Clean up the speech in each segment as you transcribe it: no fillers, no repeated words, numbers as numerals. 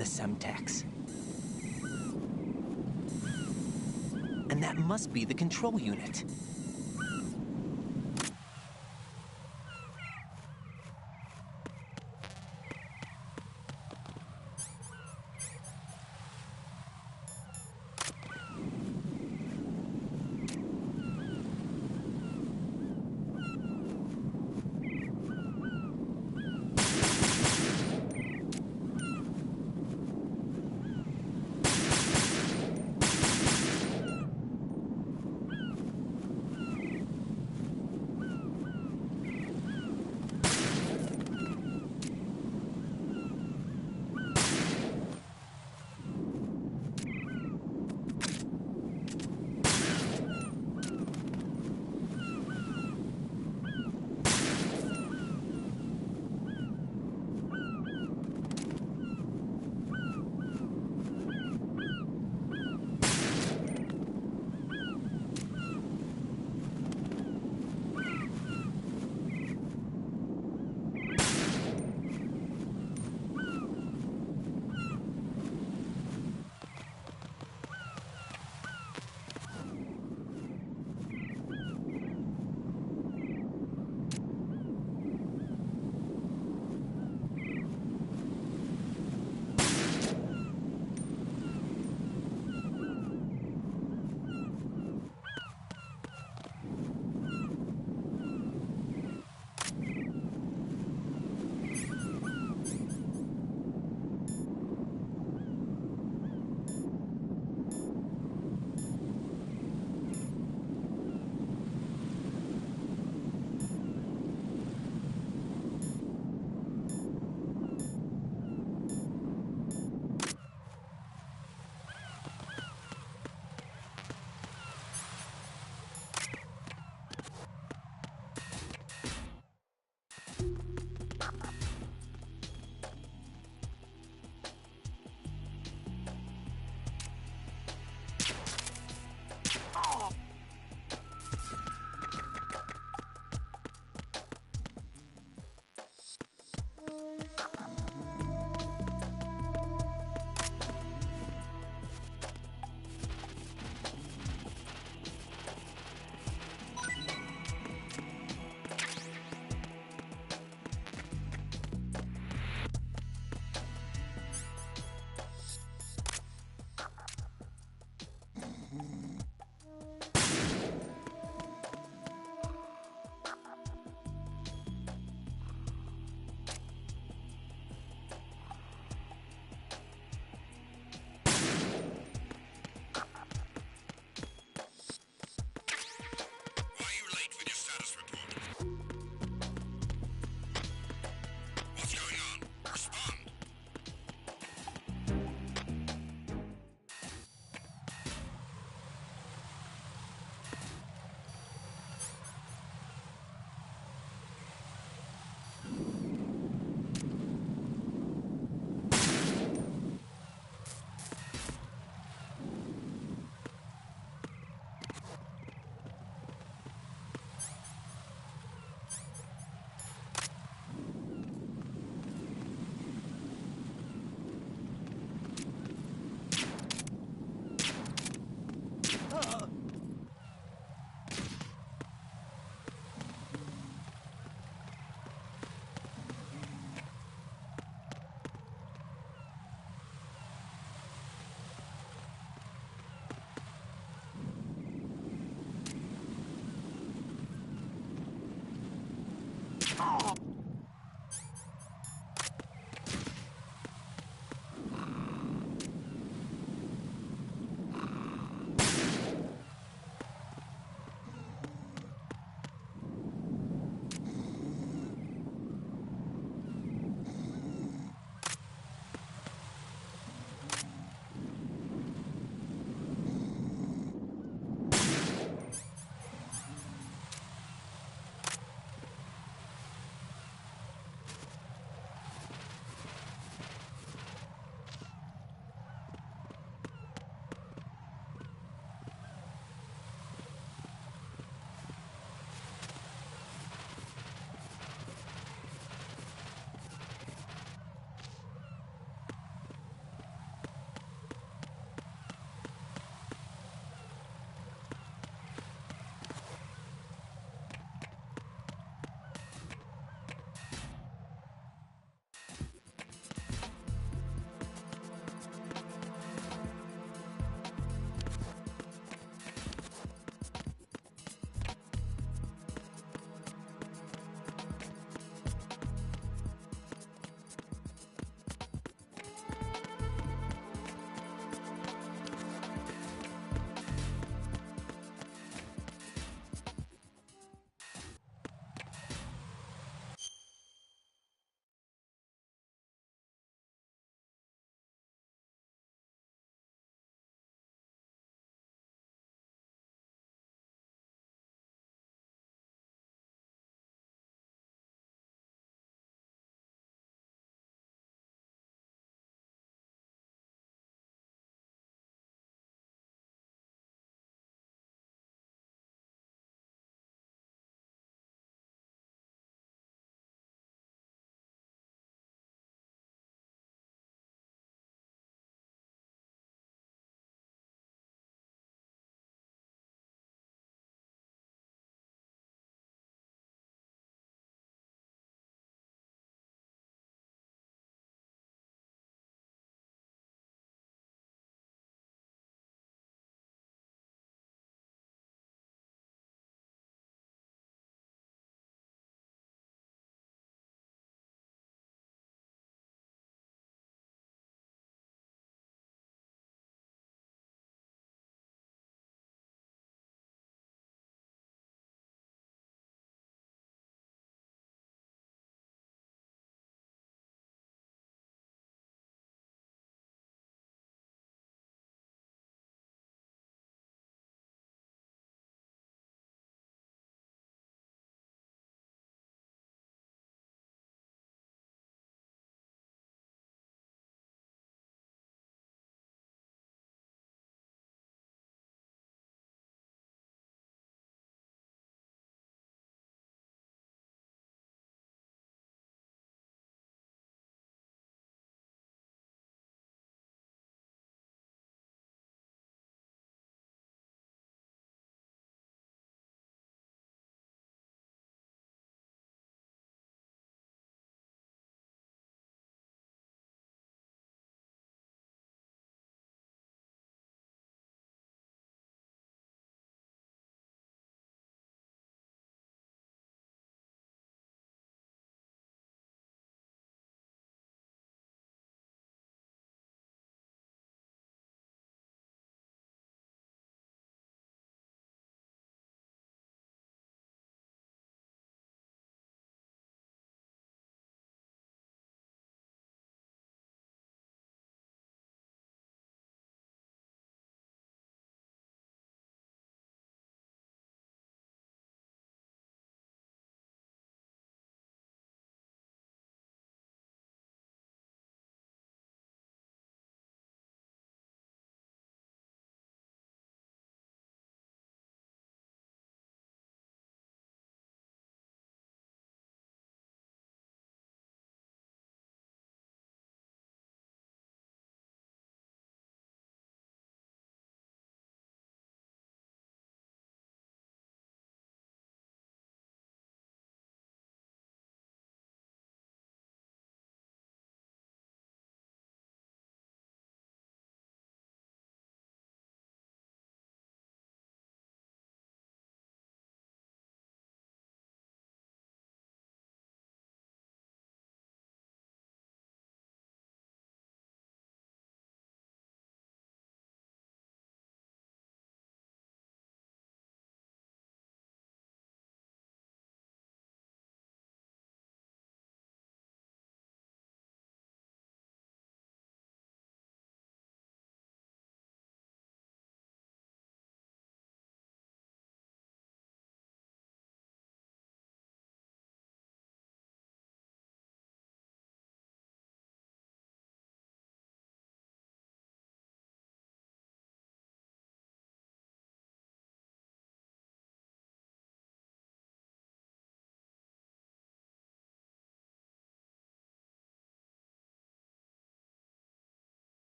the Semtex. And that must be the control unit.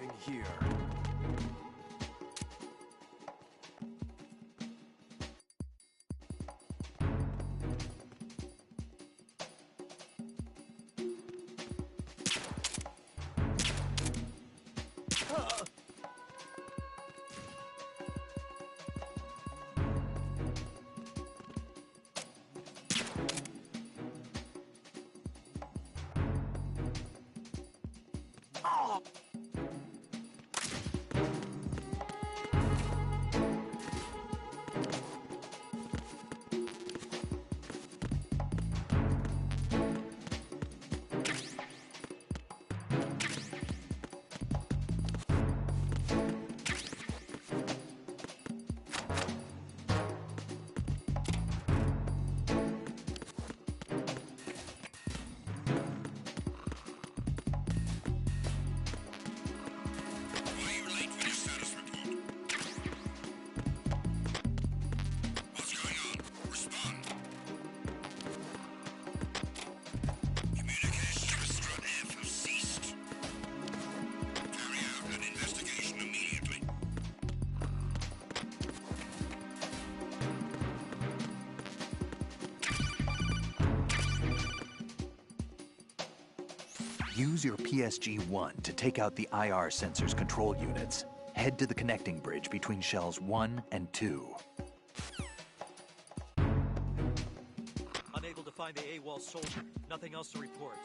Nothing here. Use your PSG-1 to take out the IR sensor's control units. Head to the connecting bridge between shells 1 and 2. Unable to find the AWOL soldier. Nothing else to report.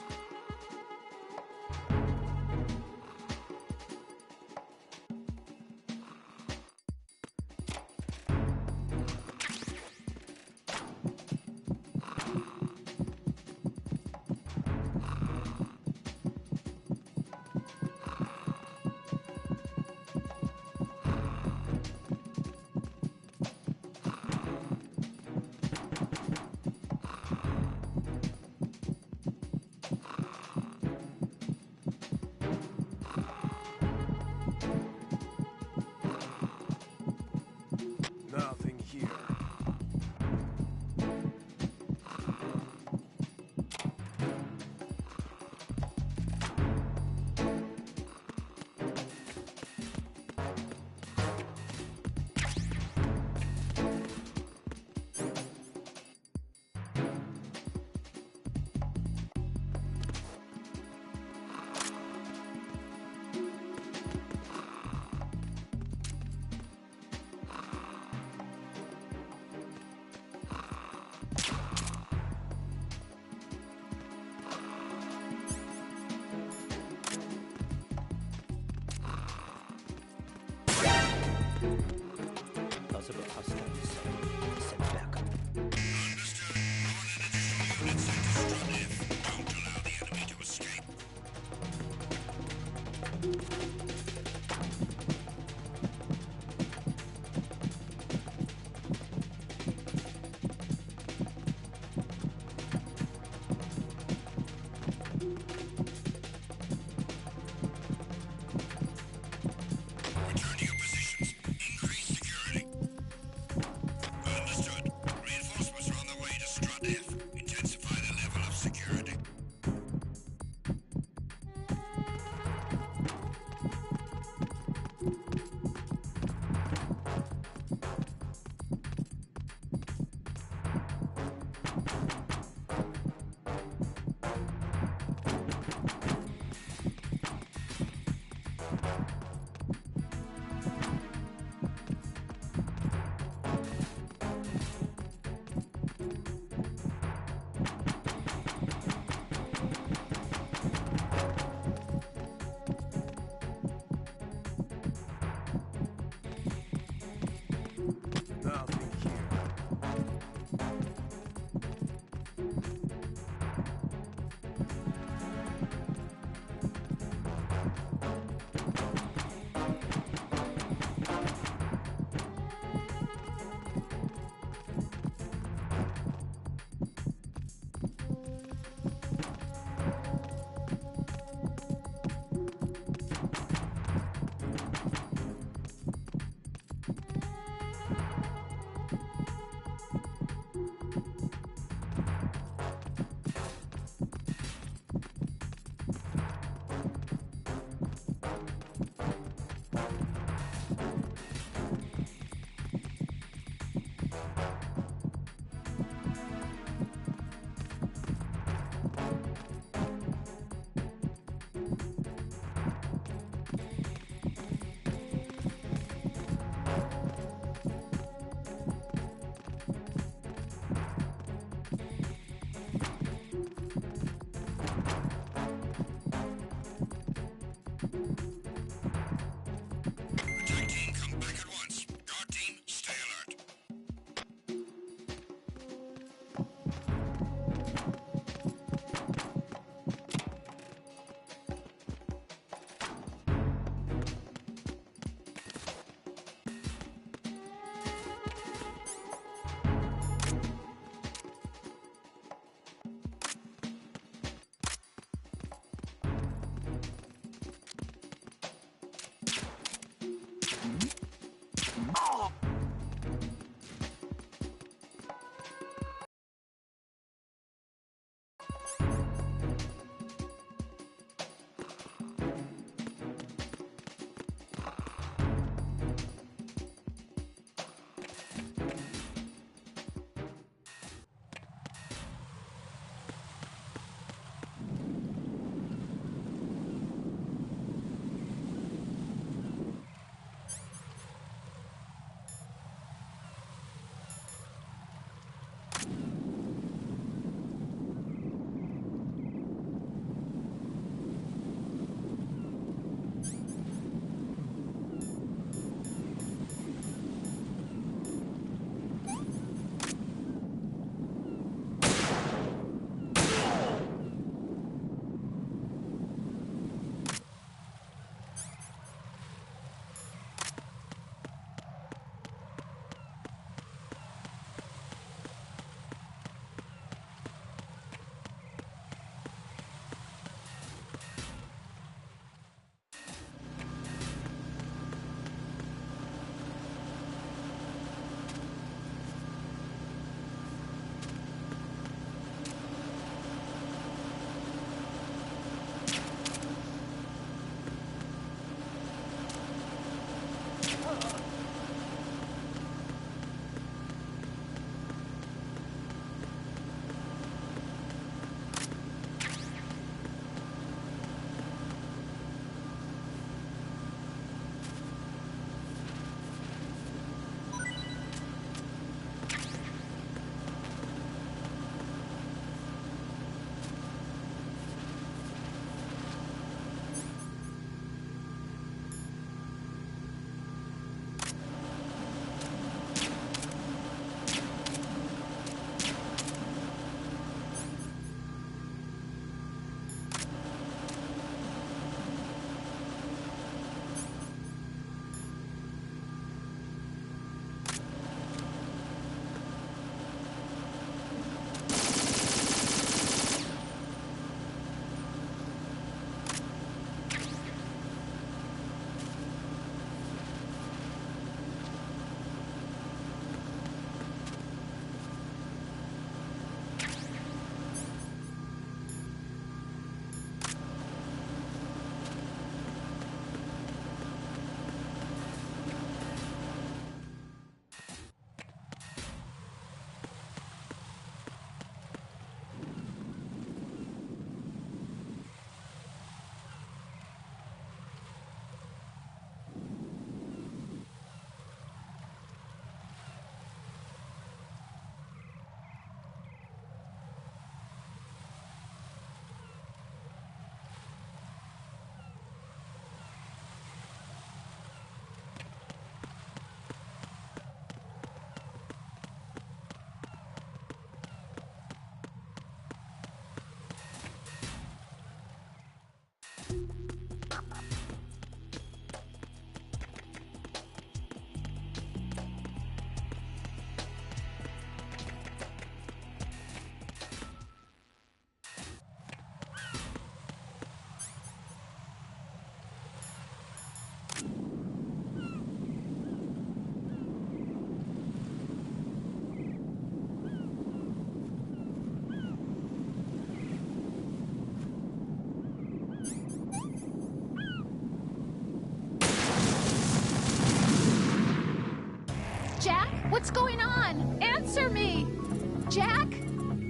Jack?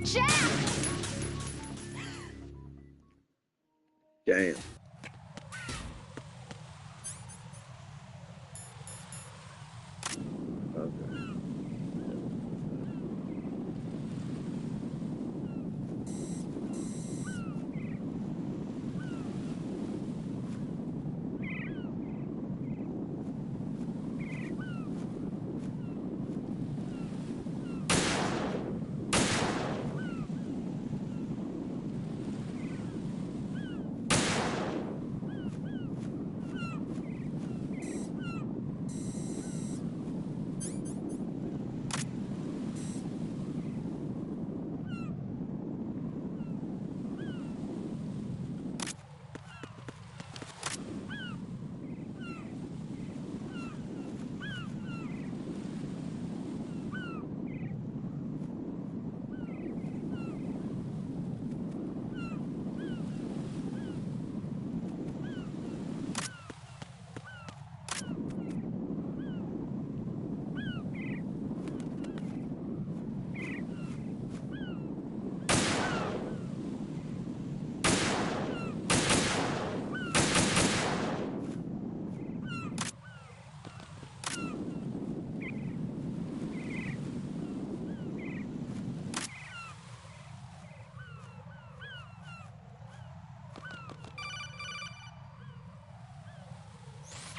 Jack! Damn. Okay.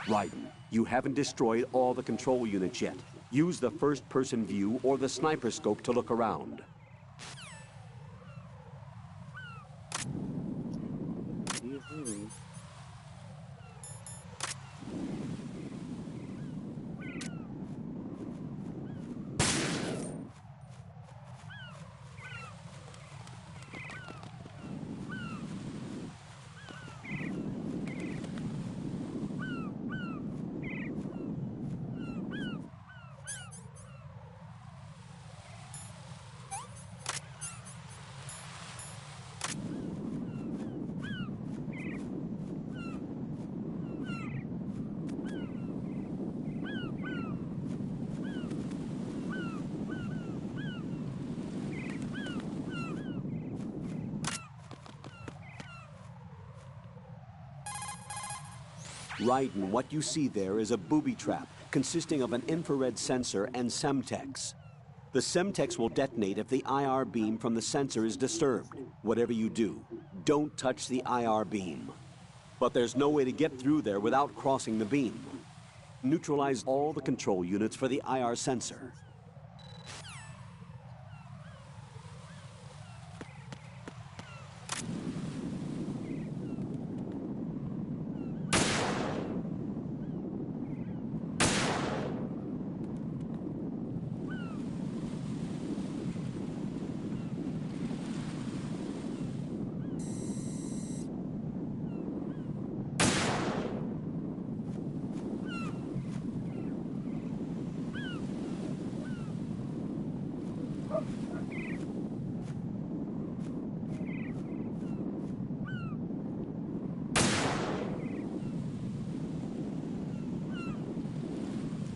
Raiden, you haven't destroyed all the control units yet. Use the first-person view or the sniper scope to look around. Raiden, what you see there is a booby trap consisting of an infrared sensor and Semtex. The Semtex will detonate if the IR beam from the sensor is disturbed. Whatever you do, don't touch the IR beam. But there's no way to get through there without crossing the beam. Neutralize all the control units for the IR sensor.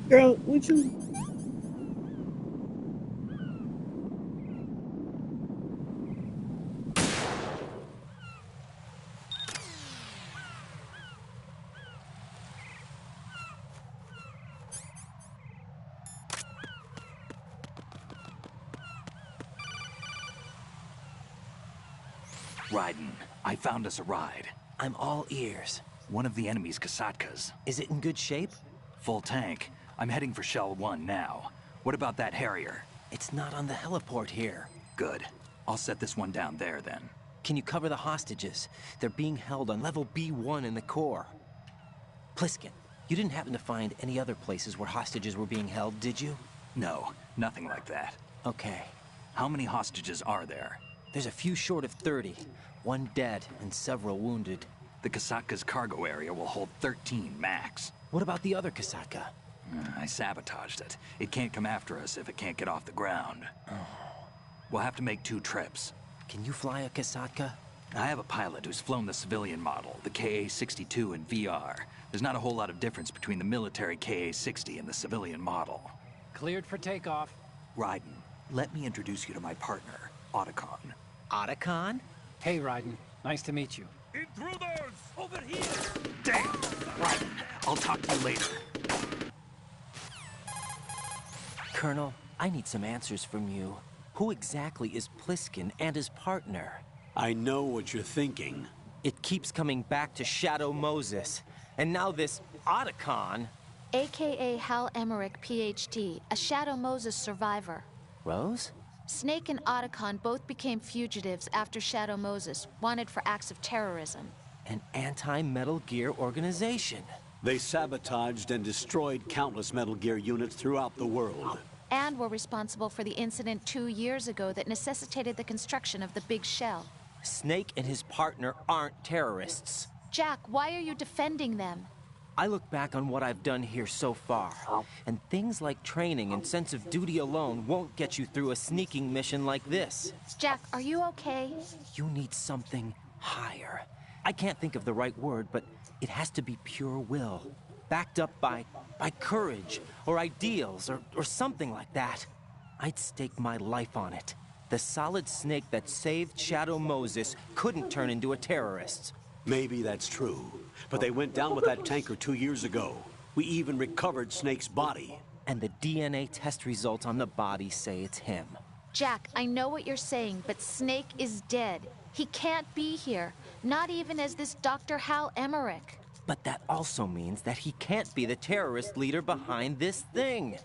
Girl, would you? Raiden, I found us a ride. I'm all ears. One of the enemy's Kasatkas. Is it in good shape? Full tank. I'm heading for Shell 1 now. What about that Harrier? It's not on the heliport here. Good. I'll set this one down there then. Can you cover the hostages? They're being held on level B1 in the core. Pliskin, you didn't happen to find any other places where hostages were being held, did you? No, nothing like that. Okay. How many hostages are there? There's a few short of 30. One dead and several wounded. The Kasatka's cargo area will hold 13 max. What about the other Kasatka? I sabotaged it. It can't come after us if it can't get off the ground. We'll have to make 2 trips. Can you fly a Kasatka? I have a pilot who's flown the civilian model, the KA-62 in VR. There's not a whole lot of difference between the military KA-60 and the civilian model. Cleared for takeoff. Raiden, let me introduce you to my partner, Otacon. Otacon? Hey, Raiden. Nice to meet you. Intruders! Over here! Damn! Right. I'll talk to you later. Colonel, I need some answers from you. Who exactly is Pliskin and his partner? I know what you're thinking. It keeps coming back to Shadow Moses. And now this Otacon. AKA Hal Emmerich, PhD, a Shadow Moses survivor. Rose? Snake and Otacon both became fugitives after Shadow Moses, wanted for acts of terrorism. An anti-Metal Gear organization. They sabotaged and destroyed countless Metal Gear units throughout the world. And were responsible for the incident 2 years ago that necessitated the construction of the Big Shell. Snake and his partner aren't terrorists. Jack, why are you defending them? I look back on what I've done here so far, and things like training and sense of duty alone won't get you through a sneaking mission like this. Jack, are you okay? You need something higher. I can't think of the right word, but it has to be pure will, backed up by courage, or ideals, or something like that. I'd stake my life on it. The solid snake that saved Shadow Moses couldn't turn into a terrorist. Maybe that's true, but they went down with that tanker 2 years ago. We even recovered Snake's body. And the DNA test results on the body say it's him. Jack, I know what you're saying, but Snake is dead. He can't be here, not even as this Dr. Hal Emmerich. But that also means that he can't be the terrorist leader behind this thing.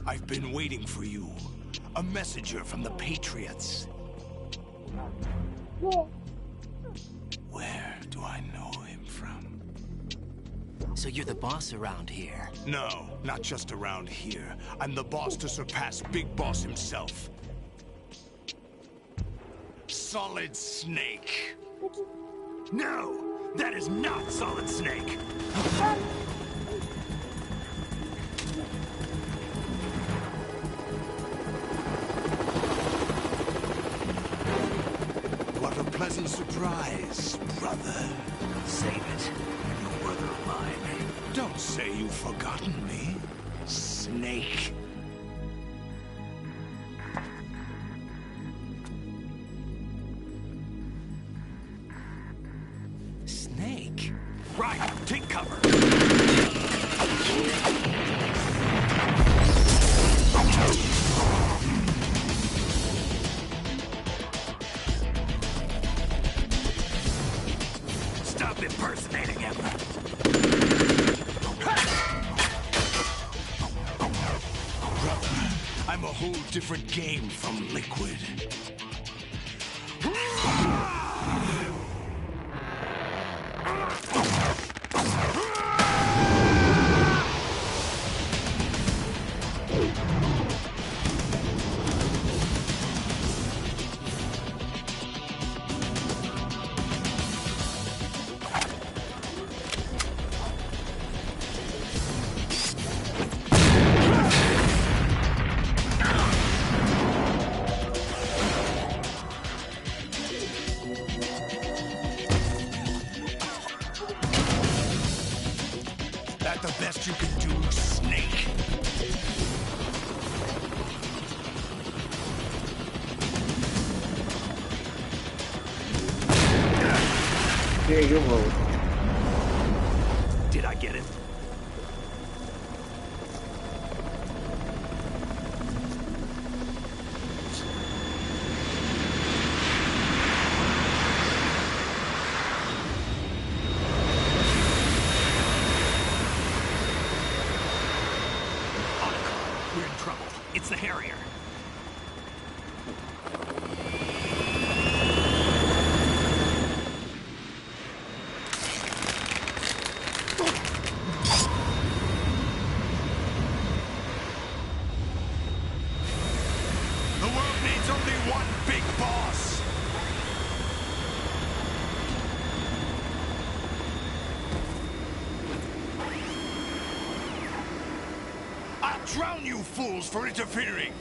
I've been waiting for you. A messenger from the Patriots. Where do I know him from? So you're the boss around here? No, not just around here. I'm the boss to surpass Big Boss himself. Solid Snake. No, that is not Solid Snake. What a pleasant surprise, brother. Save it. You're no brother of mine. Don't say you've forgotten me, Snake. Snake? Right, take cover. Stop impersonating him. Brother, I'm a whole different game from Liquid. That the best you can do, Snake? Here you go. Did I get it? We're in trouble. It's the Harrier. one big boss! I'll drown you fools for interfering!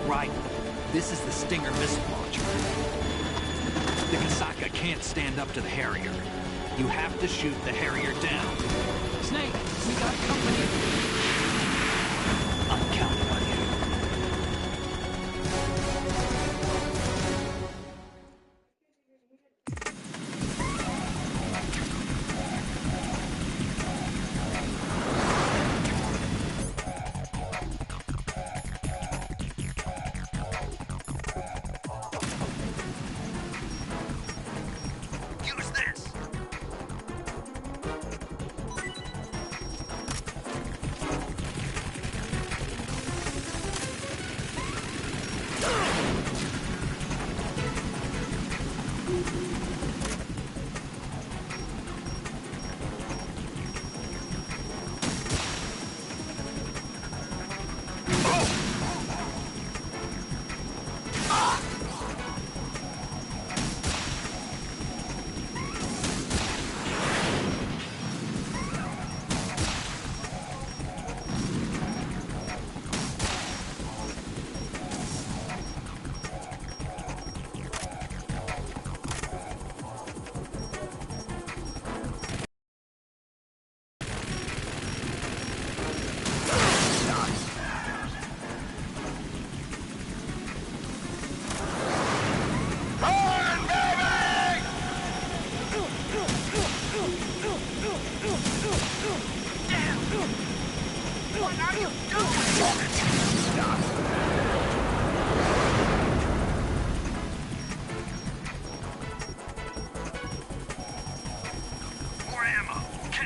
Right. This is the Stinger missile launcher. The Kasaka can't stand up to the Harrier. You have to shoot the Harrier down. Snake, we got company. I'm counting on you. Use this!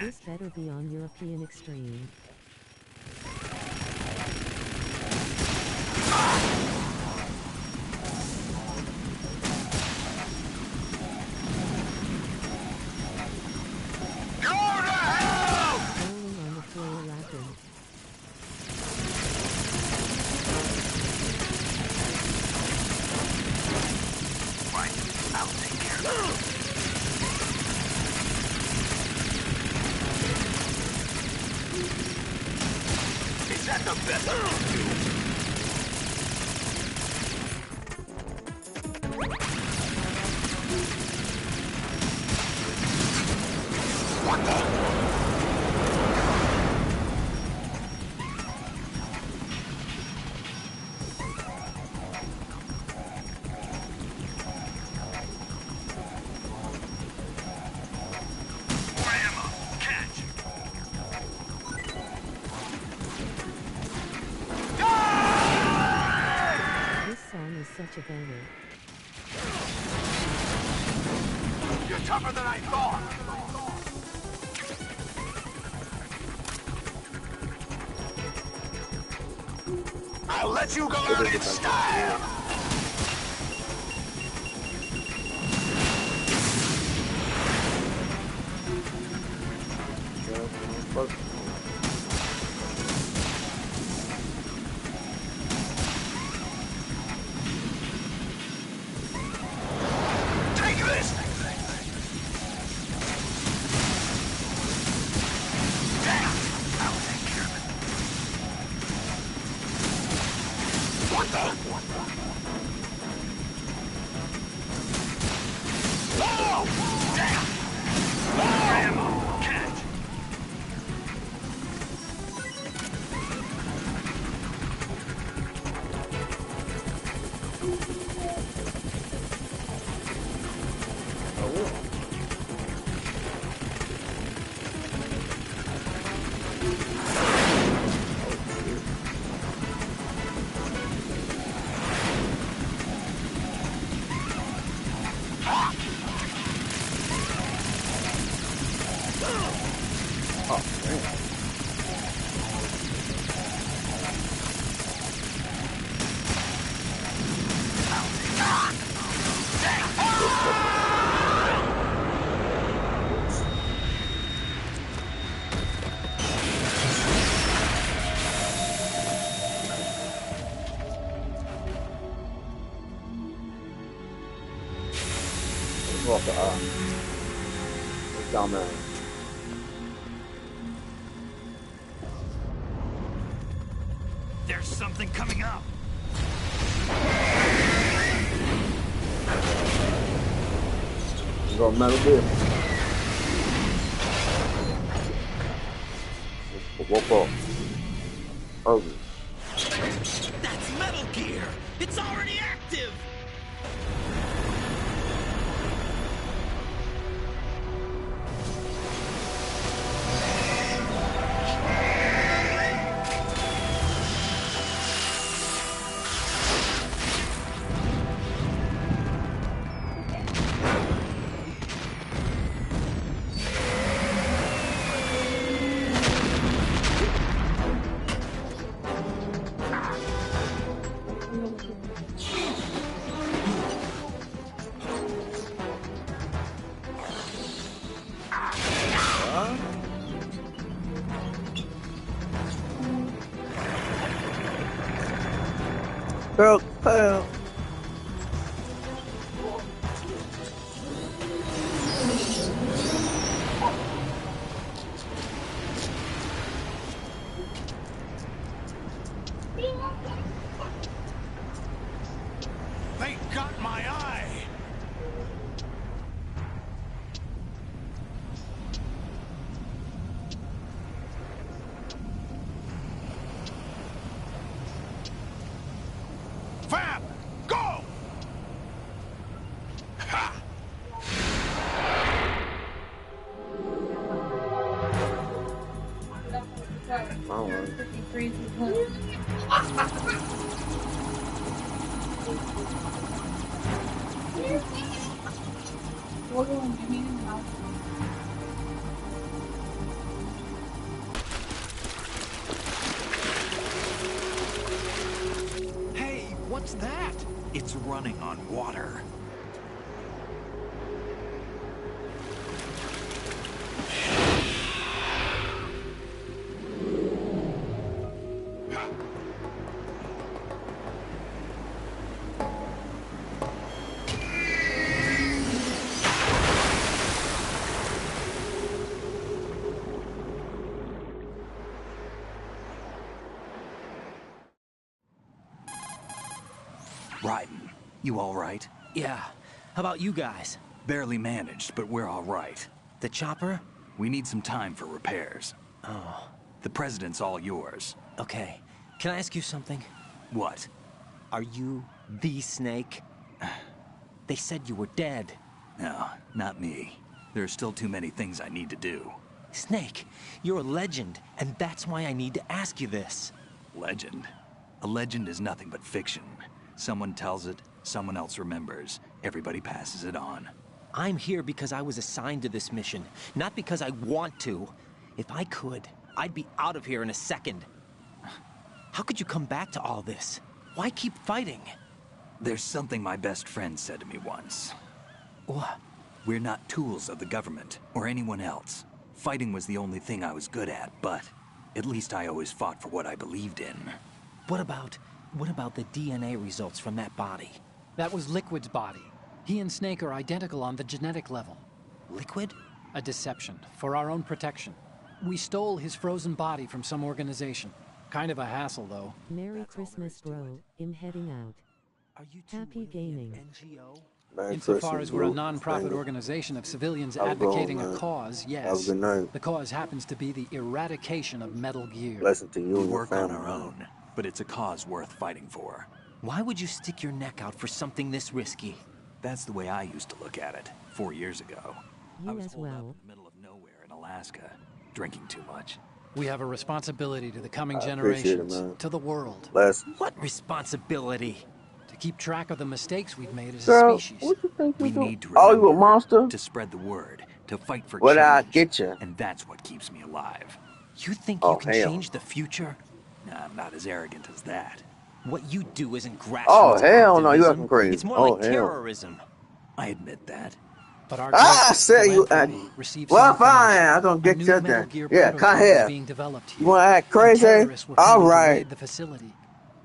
This better be on European Extreme. Rolling on the floor rapid. Right. I'll take care of it. Is that the best I can do? What the? More ammo. Catch. This song is such a banger. You're tougher than I thought. I'll let you go out in style. Take this. Damn. I'll take care of it. What the? What the dumbass. There's something coming up. Go Metal Gear. Whoop up. Oh. That's Metal Gear! It's already active! Girl, hell. They got my eye! Fab! Go! Ha! Hey, what's that? It's running on water. Raiden, you all right? Yeah. How about you guys? Barely managed, but we're all right. The chopper? We need some time for repairs. Oh, The president's all yours. okay. Can I ask you something? What? Are you the Snake? They said you were dead. No, not me. There are still too many things I need to do. Snake, you're a legend, and that's why I need to ask you this. Legend? A legend is nothing but fiction. Someone tells it, someone else remembers. Everybody passes it on. I'm here because I was assigned to this mission, not because I want to. If I could, I'd be out of here in a second. How could you come back to all this? Why keep fighting? There's something my best friend said to me once. What? We're not tools of the government or anyone else. Fighting was the only thing I was good at, but at least I always fought for what I believed in. What about the DNA results from that body? That was Liquid's body. He and Snake are identical on the genetic level. Liquid? A deception, for our own protection. We stole his frozen body from some organization. Kind of a hassle, though. Merry Christmas, bro. I'm heading out. Are you two Happy really an gaming. NGO? Merry Insofar Christmas, as we're a bro. non-profit Thank you. organization of civilians Have a good one, advocating a man. cause, Have a yes. good night. The cause happens to be the eradication of Metal Gear. Blessing to you We and your work on family. our own, but it's a cause worth fighting for. Why would you stick your neck out for something this risky? That's the way I used to look at it 4 years ago. I You was as holed up well. in the middle of nowhere in Alaska, drinking too much. We have a responsibility to the coming I appreciate it, generations, man. to the world, Bless. What responsibility? to keep track of the mistakes we've made as a Girl, species. what you think you We doing? need to Oh, you a remember, monster? to spread the word, to fight for What change. I get you? And that's what keeps me alive. You think Oh, you can hell. change the future? Nah, I'm not as arrogant as that. What you do isn't grassroots Oh, hell no, you activism. acting crazy. It's more Oh, like hell. terrorism. I admit that. But our Ah, group, say you. Philanthropy, received Well, some information. fine. I'm gonna A get new you Metal there. Gear Yeah, come prototype is here. being developed here. You wanna act And crazy? terrorists were All planning to right. raid the facility.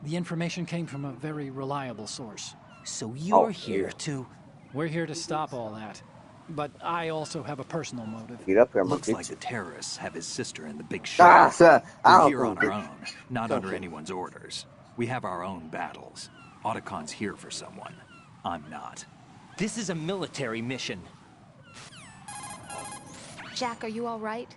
The information came from a very reliable source. So you're Oh, here yeah. to We're here to stop all that. But I also have a personal motive. Get up here, I'm gonna Looks get like you. the terrorists have his sister in the big Ah, ship. sir. We're I'll here go on our get own, not Come under here. anyone's orders. We have our own battles. Otacon's here for someone. I'm not. This is a military mission. Jack, are you all right?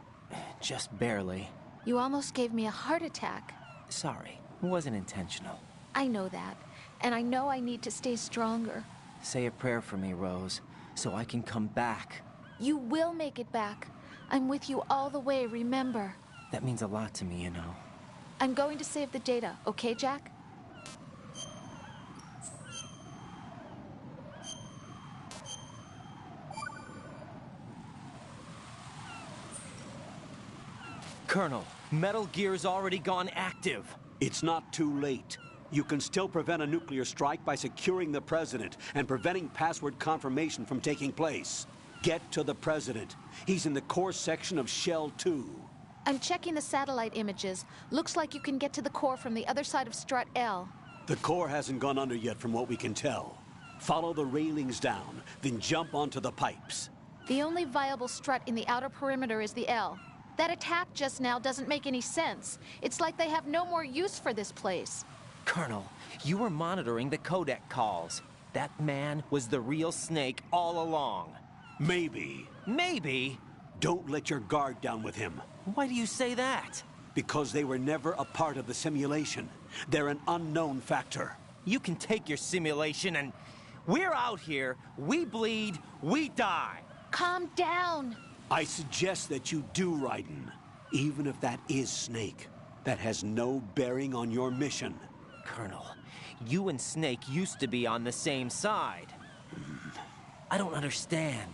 Just barely. You almost gave me a heart attack. Sorry, it wasn't intentional. I know that. And I know I need to stay stronger. Say a prayer for me, Rose, so I can come back. You will make it back. I'm with you all the way, remember. That means a lot to me, you know. I'm going to save the data, okay, Jack? Colonel, Metal Gear's already gone active. It's not too late. You can still prevent a nuclear strike by securing the president and preventing password confirmation from taking place. Get to the president. He's in the core section of Shell 2. I'm checking the satellite images. Looks like you can get to the core from the other side of Strut L. The core hasn't gone under yet from what we can tell. Follow the railings down, then jump onto the pipes. The only viable strut in the outer perimeter is the L. That attack just now doesn't make any sense. It's like they have no more use for this place. Colonel, you were monitoring the codec calls. That man was the real Snake all along. Maybe. Maybe? Don't let your guard down with him. Why do you say that? Because they were never a part of the simulation. They're an unknown factor. You can take your simulation and... We're out here, we bleed, we die. Calm down. I suggest that you do, Raiden. Even if that is Snake, that has no bearing on your mission. Colonel, you and Snake used to be on the same side. I don't understand.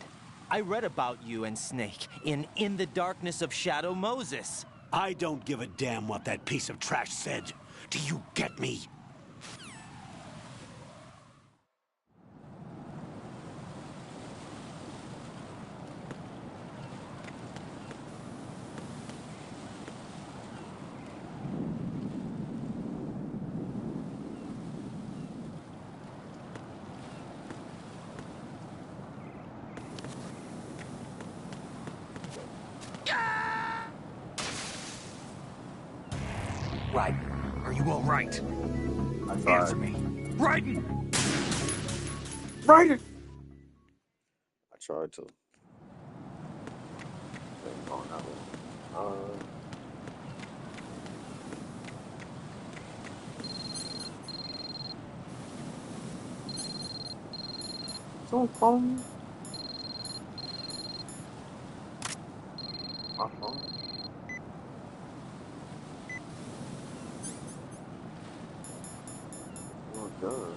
I read about you and Snake in the Darkness of Shadow Moses. I don't give a damn what that piece of trash said. Do you get me? Raiden, are you all right? I tried. Answer me. Raiden! Raiden! I tried to. Oh, no. Don't phone. My phone. Oh, God.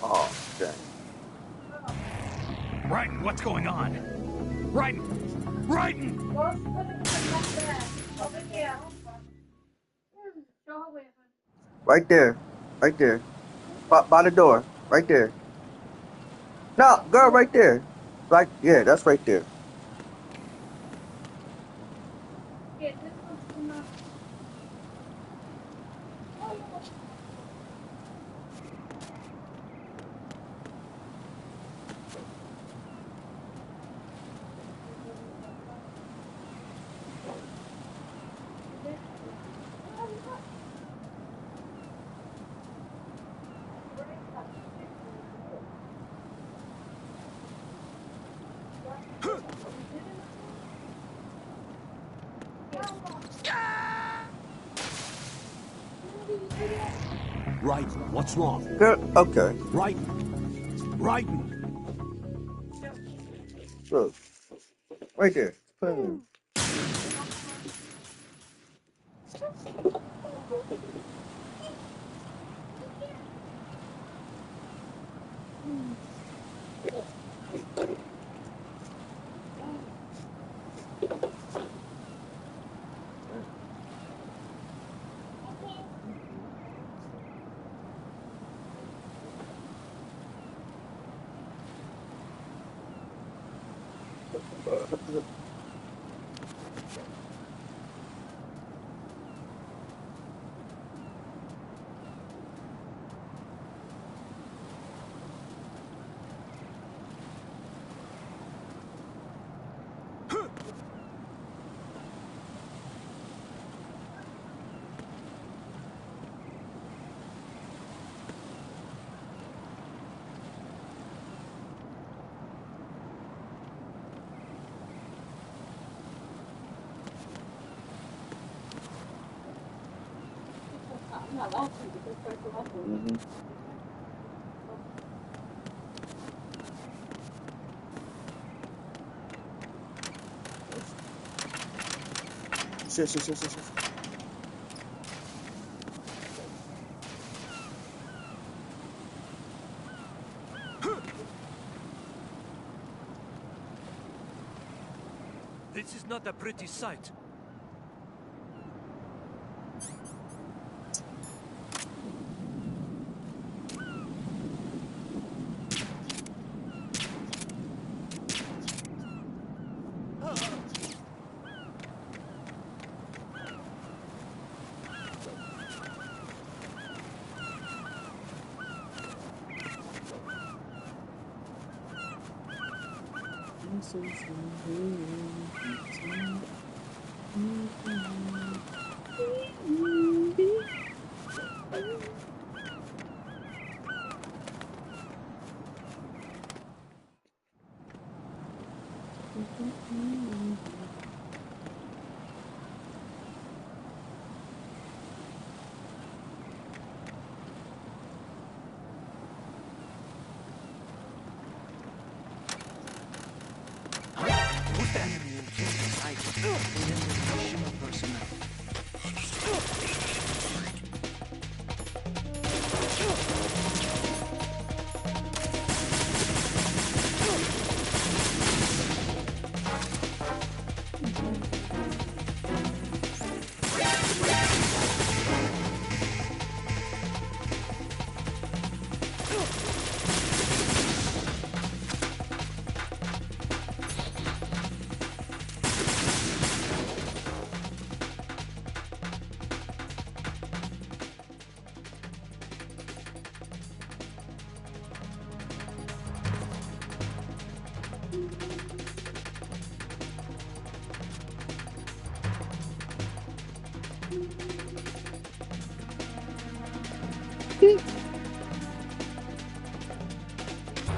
Oh, dang. Raiden, what's going on? Raiden! Raiden! Right there. Right there. By the door. Right there. No, girl, right there. Right, yeah, that's right there. Right. What's wrong? Good. Okay. Right. Right. Look. Right there. Boom. Mhm. Shit. This is not a pretty sight. Put that enemy in plain sight. Remember the Shimmer personnel.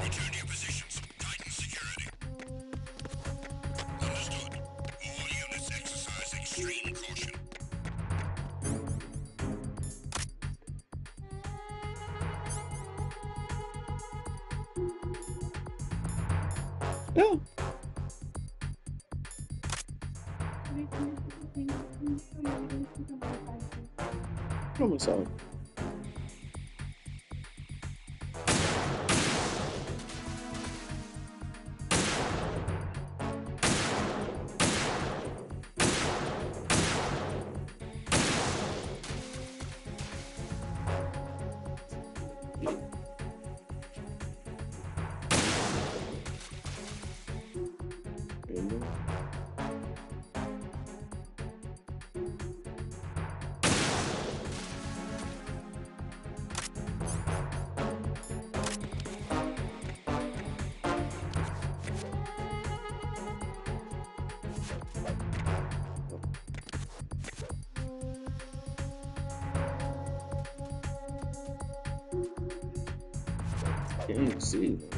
Return to your positions. Tighten security. Understood. All units exercise extreme caution. Yeah. Problem solved. Can't see them.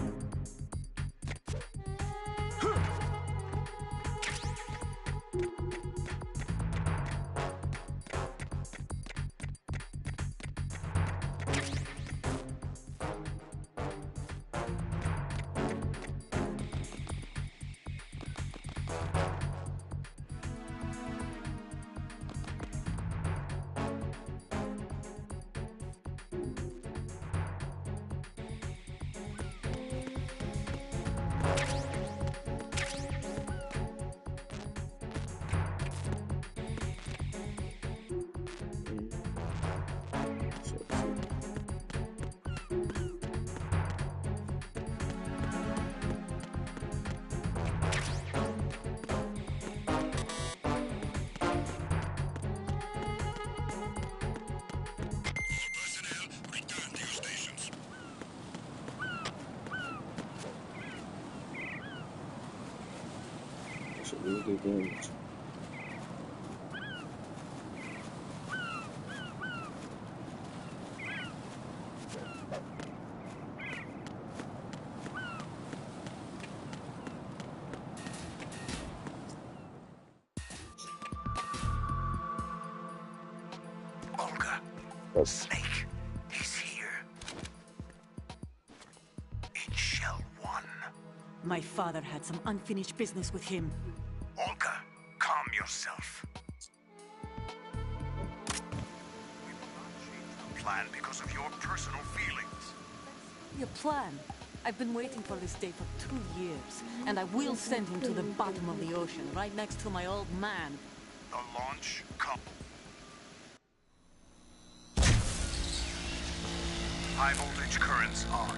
Olga, Snake, he's here. In Shell 1. My father had some unfinished business with him. Olga, calm yourself. We will not change the plan because of your personal feelings. Your plan? I've been waiting for this day for 2 years, and I will send him to the bottom of the ocean, right next to my old man. The launch come. High voltage currents on.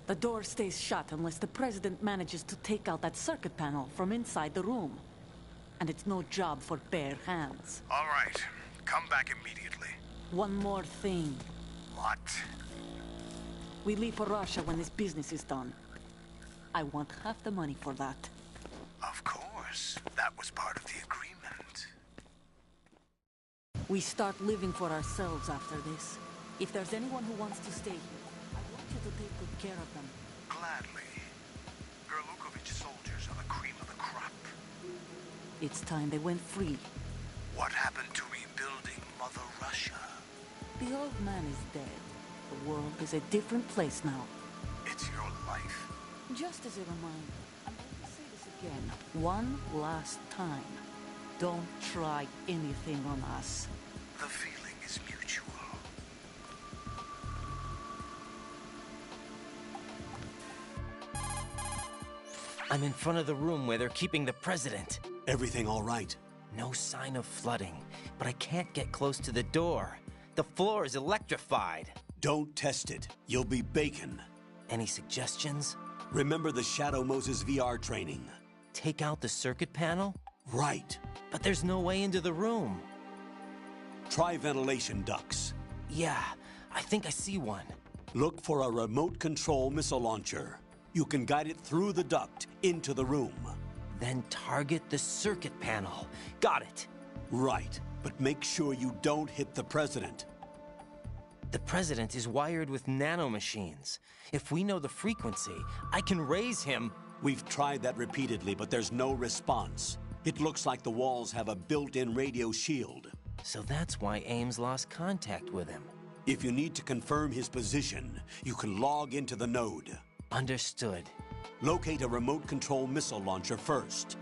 The door stays shut unless the president manages to take out that circuit panel from inside the room. And it's no job for bare hands. All right, come back immediately. One more thing. What? We leave for Russia when this business is done. I want half the money for that. Of course, that was part of the agreement. We start living for ourselves after this. If there's anyone who wants to stay here, I want you to take good care of them. Gladly. Gerlukovich soldiers are the cream of the crop. It's time they went free. What happened to rebuilding Mother Russia? The old man is dead. The world is a different place now. It's your life. Just as a reminder, I'm going to say this again, one last time. Don't try anything on us. The feeling is mutual. I'm in front of the room where they're keeping the president. Everything all right? No sign of flooding, but I can't get close to the door. The floor is electrified. Don't test it. You'll be bacon. Any suggestions? Remember the Shadow Moses VR training? Take out the circuit panel? Right. But there's no way into the room. Try ventilation ducts. Yeah, I think I see one. Look for a remote control missile launcher. You can guide it through the duct into the room. Then target the circuit panel. Got it. Right, but make sure you don't hit the president. The president is wired with nanomachines. If we know the frequency, I can raise him. We've tried that repeatedly, but there's no response. It looks like the walls have a built-in radio shield. So that's why Ames lost contact with him. If you need to confirm his position, you can log into the node. Understood. Locate a remote control missile launcher first.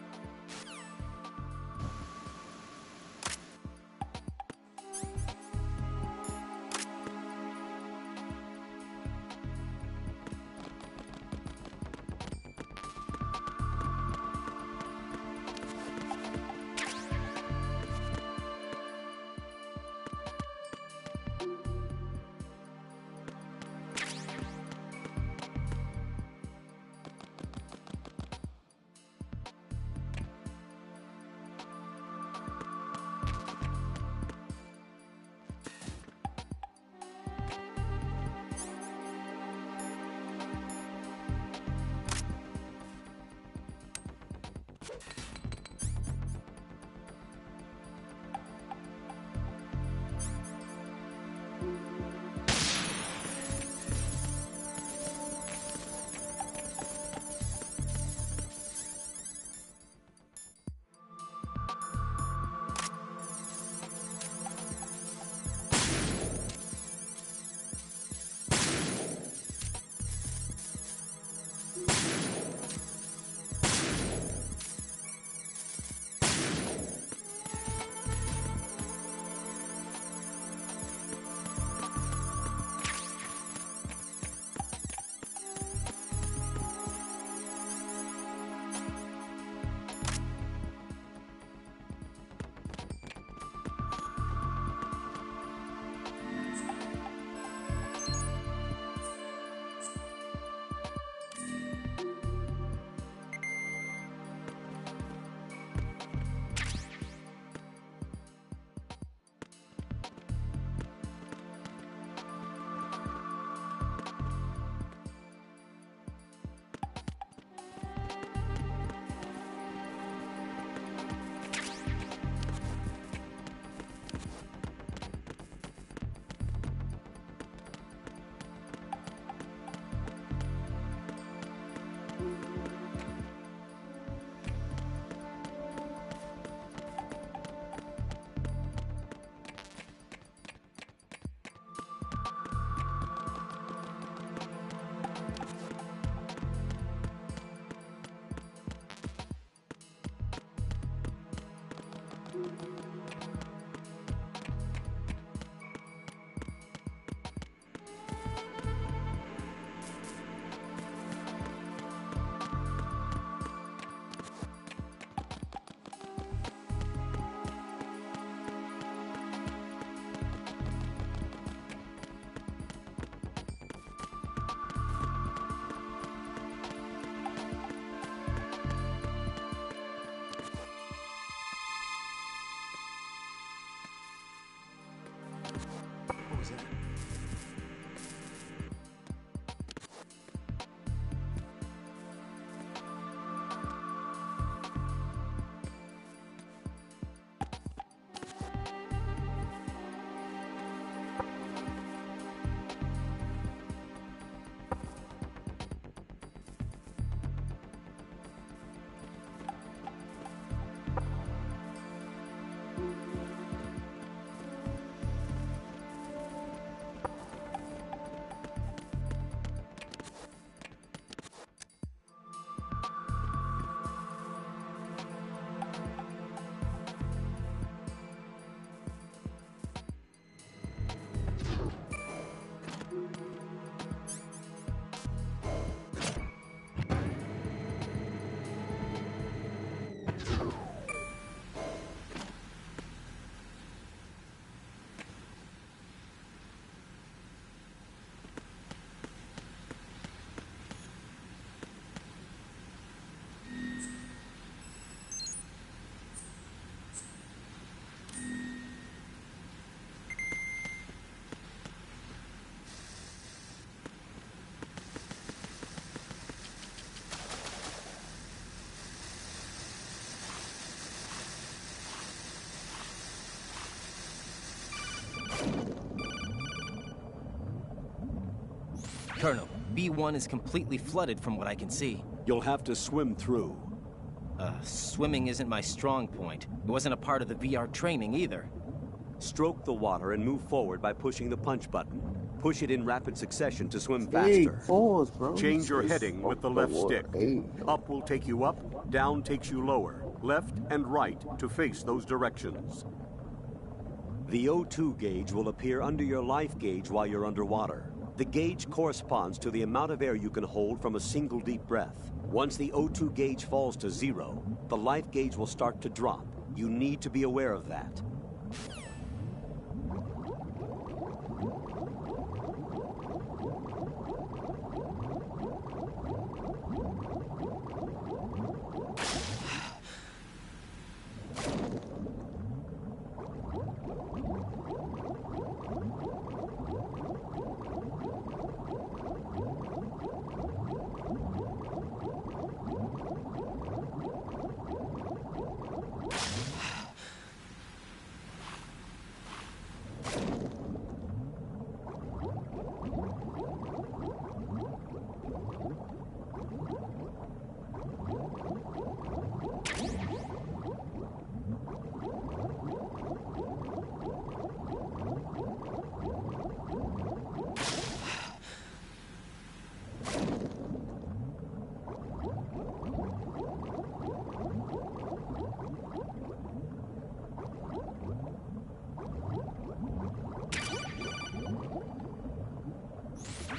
What was that? Colonel, B1 is completely flooded from what I can see. You'll have to swim through. Swimming isn't my strong point. It wasn't a part of the VR training either. Stroke the water and move forward by pushing the punch button. Push it in rapid succession to swim Hey, faster. pause, bro. Change your heading with the left stick. Hey. Up will take you up, down takes you lower. Left and right to face those directions. The O2 gauge will appear under your life gauge while you're underwater. The gauge corresponds to the amount of air you can hold from a single deep breath. Once the O2 gauge falls to 0, the life gauge will start to drop. You need to be aware of that.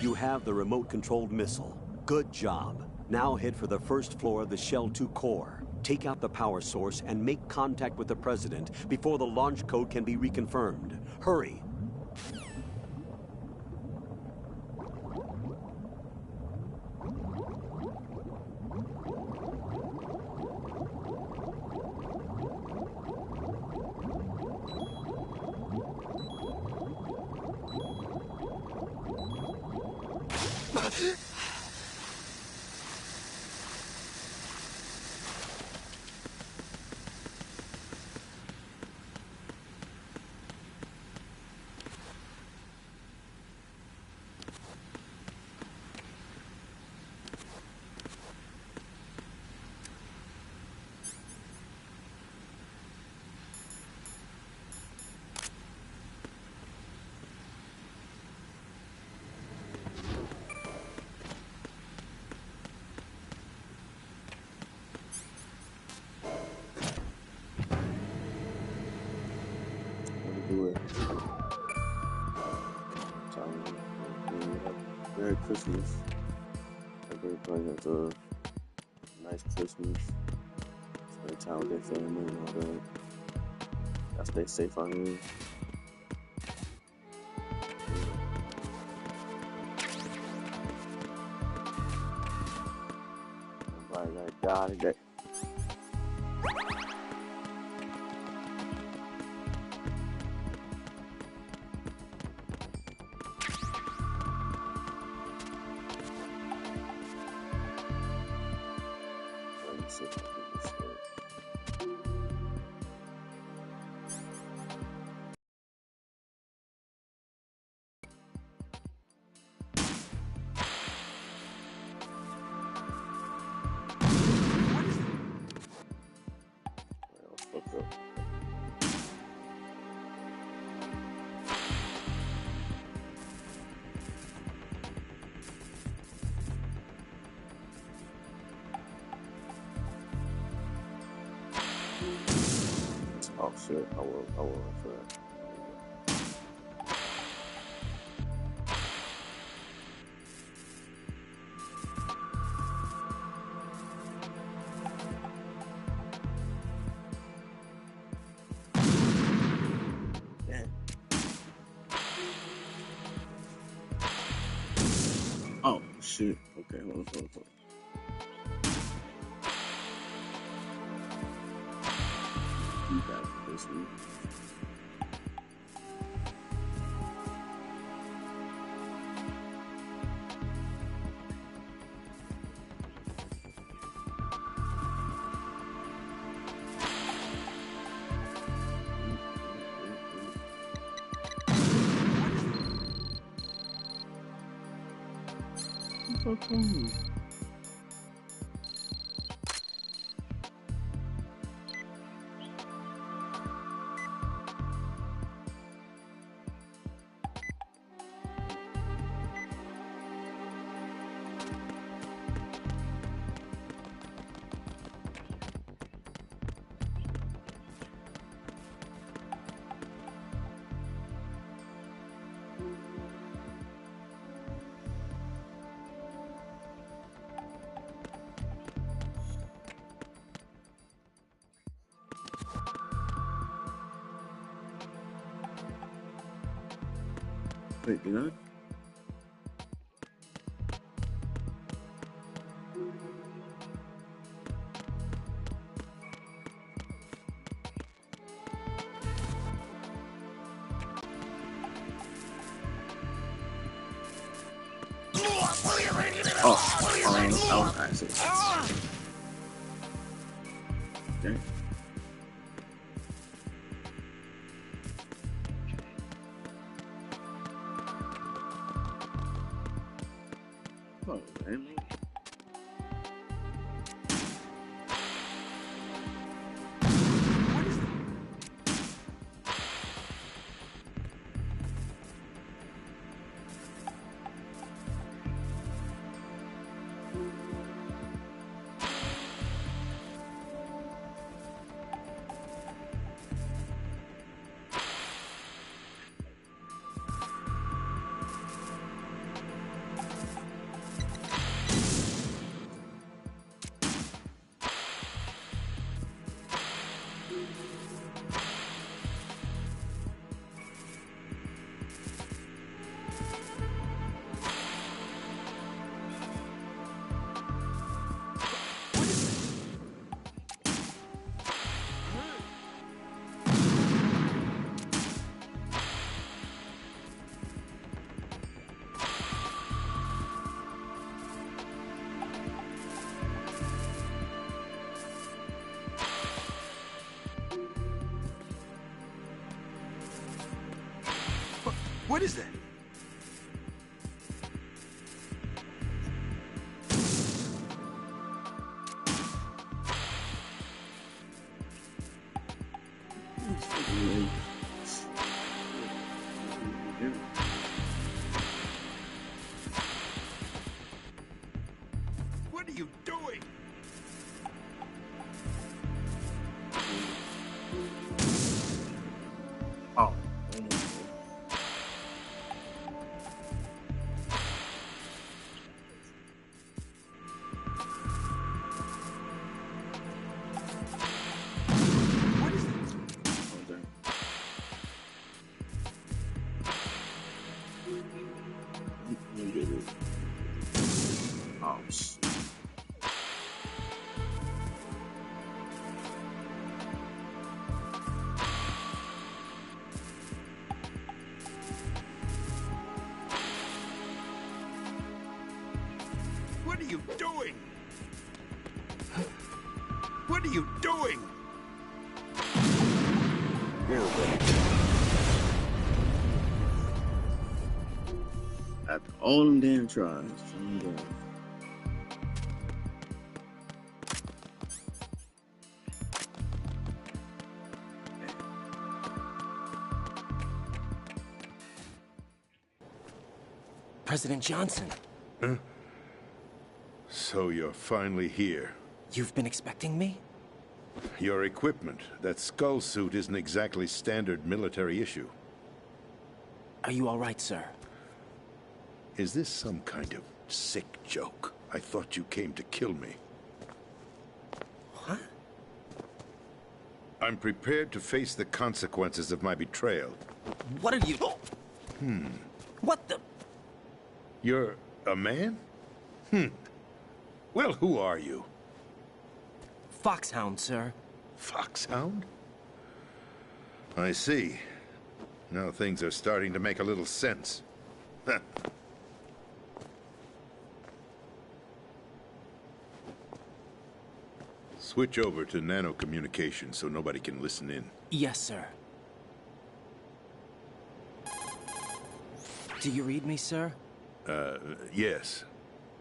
You have the remote-controlled missile. Good job. Now head for the first floor of the Shell 2 core. Take out the power source and make contact with the President before the launch code can be reconfirmed. Hurry. Christmas. Everybody has a nice Christmas. Spend time with their family and all that. Gotta stay safe out here. Nobody got today. Oh shit, I will run for that. Damn. Oh shit. Okay, hold on. You got this one. Wait, did I? I was actually. Dang. Oh, man. What is that? What are you doing? Oh. What are you doing? After all them damn tries. President Johnson. Huh? So you're finally here. You've been expecting me? Your equipment, that skull suit, isn't exactly standard military issue. Are you all right, sir? Is this some kind of sick joke? I thought you came to kill me. What? I'm prepared to face the consequences of my betrayal. What are you... What the... You're a man? Well, who are you? Foxhound, sir. Foxhound? I see. Now things are starting to make a little sense. Switch over to nano-communication so nobody can listen in. Yes, sir. Do you read me, sir? Yes.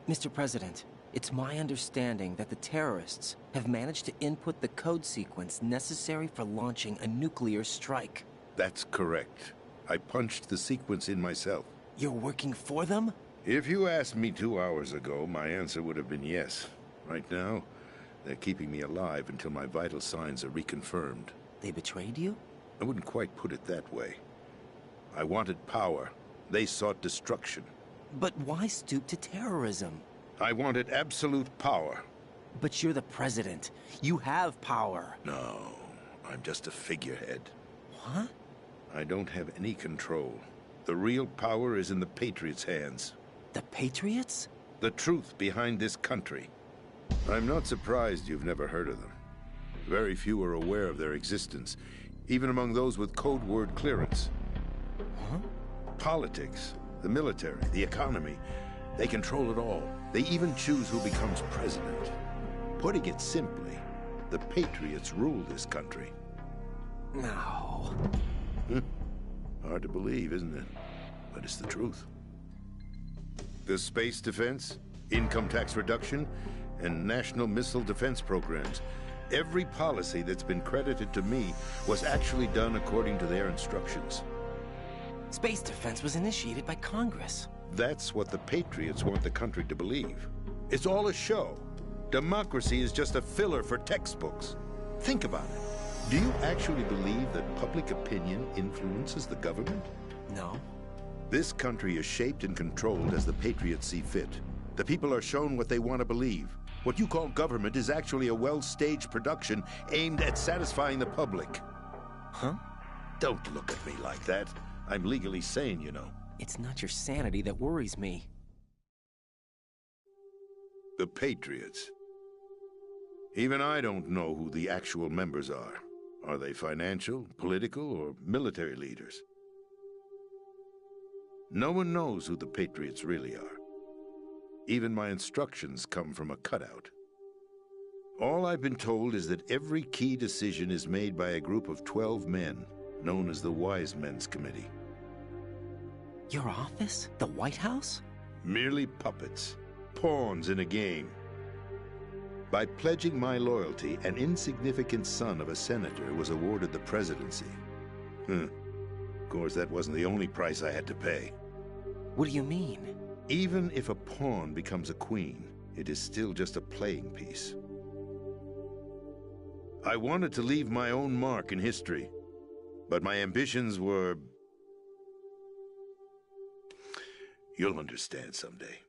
Mr. President, it's my understanding that the terrorists have managed to input the code sequence necessary for launching a nuclear strike. That's correct. I punched the sequence in myself. You're working for them? If you asked me 2 hours ago, my answer would have been yes. Right now, they're keeping me alive until my vital signs are reconfirmed. They betrayed you? I wouldn't quite put it that way. I wanted power. They sought destruction. But why stoop to terrorism? I wanted absolute power. But you're the president. You have power. No, I'm just a figurehead. What? I don't have any control. The real power is in the Patriots' hands. The Patriots? The truth behind this country. I'm not surprised you've never heard of them. Very few are aware of their existence, even among those with code word clearance. Huh? Politics, the military, the economy, they control it all. They even choose who becomes president. Putting it simply, the Patriots rule this country. No. Hard to believe, isn't it? But it's the truth. The space defense, income tax reduction, and national missile defense programs. Every policy that's been credited to me was actually done according to their instructions. Space defense was initiated by Congress. That's what the Patriots want the country to believe. It's all a show. Democracy is just a filler for textbooks. Think about it. Do you actually believe that public opinion influences the government? No. This country is shaped and controlled as the Patriots see fit. The people are shown what they want to believe. What you call government is actually a well-staged production aimed at satisfying the public. Huh? Don't look at me like that. I'm legally sane, you know. It's not your sanity that worries me. The Patriots. Even I don't know who the actual members are. Are they financial, political, or military leaders? No one knows who the Patriots really are. Even my instructions come from a cutout. All I've been told is that every key decision is made by a group of 12 men, known as the Wise Men's Committee. Your office? The White House? Merely puppets, pawns in a game. By pledging my loyalty, an insignificant son of a senator was awarded the presidency. Of course, that wasn't the only price I had to pay. What do you mean? Even if a pawn becomes a queen, it is still just a playing piece. I wanted to leave my own mark in history, but my ambitions were... You'll understand someday.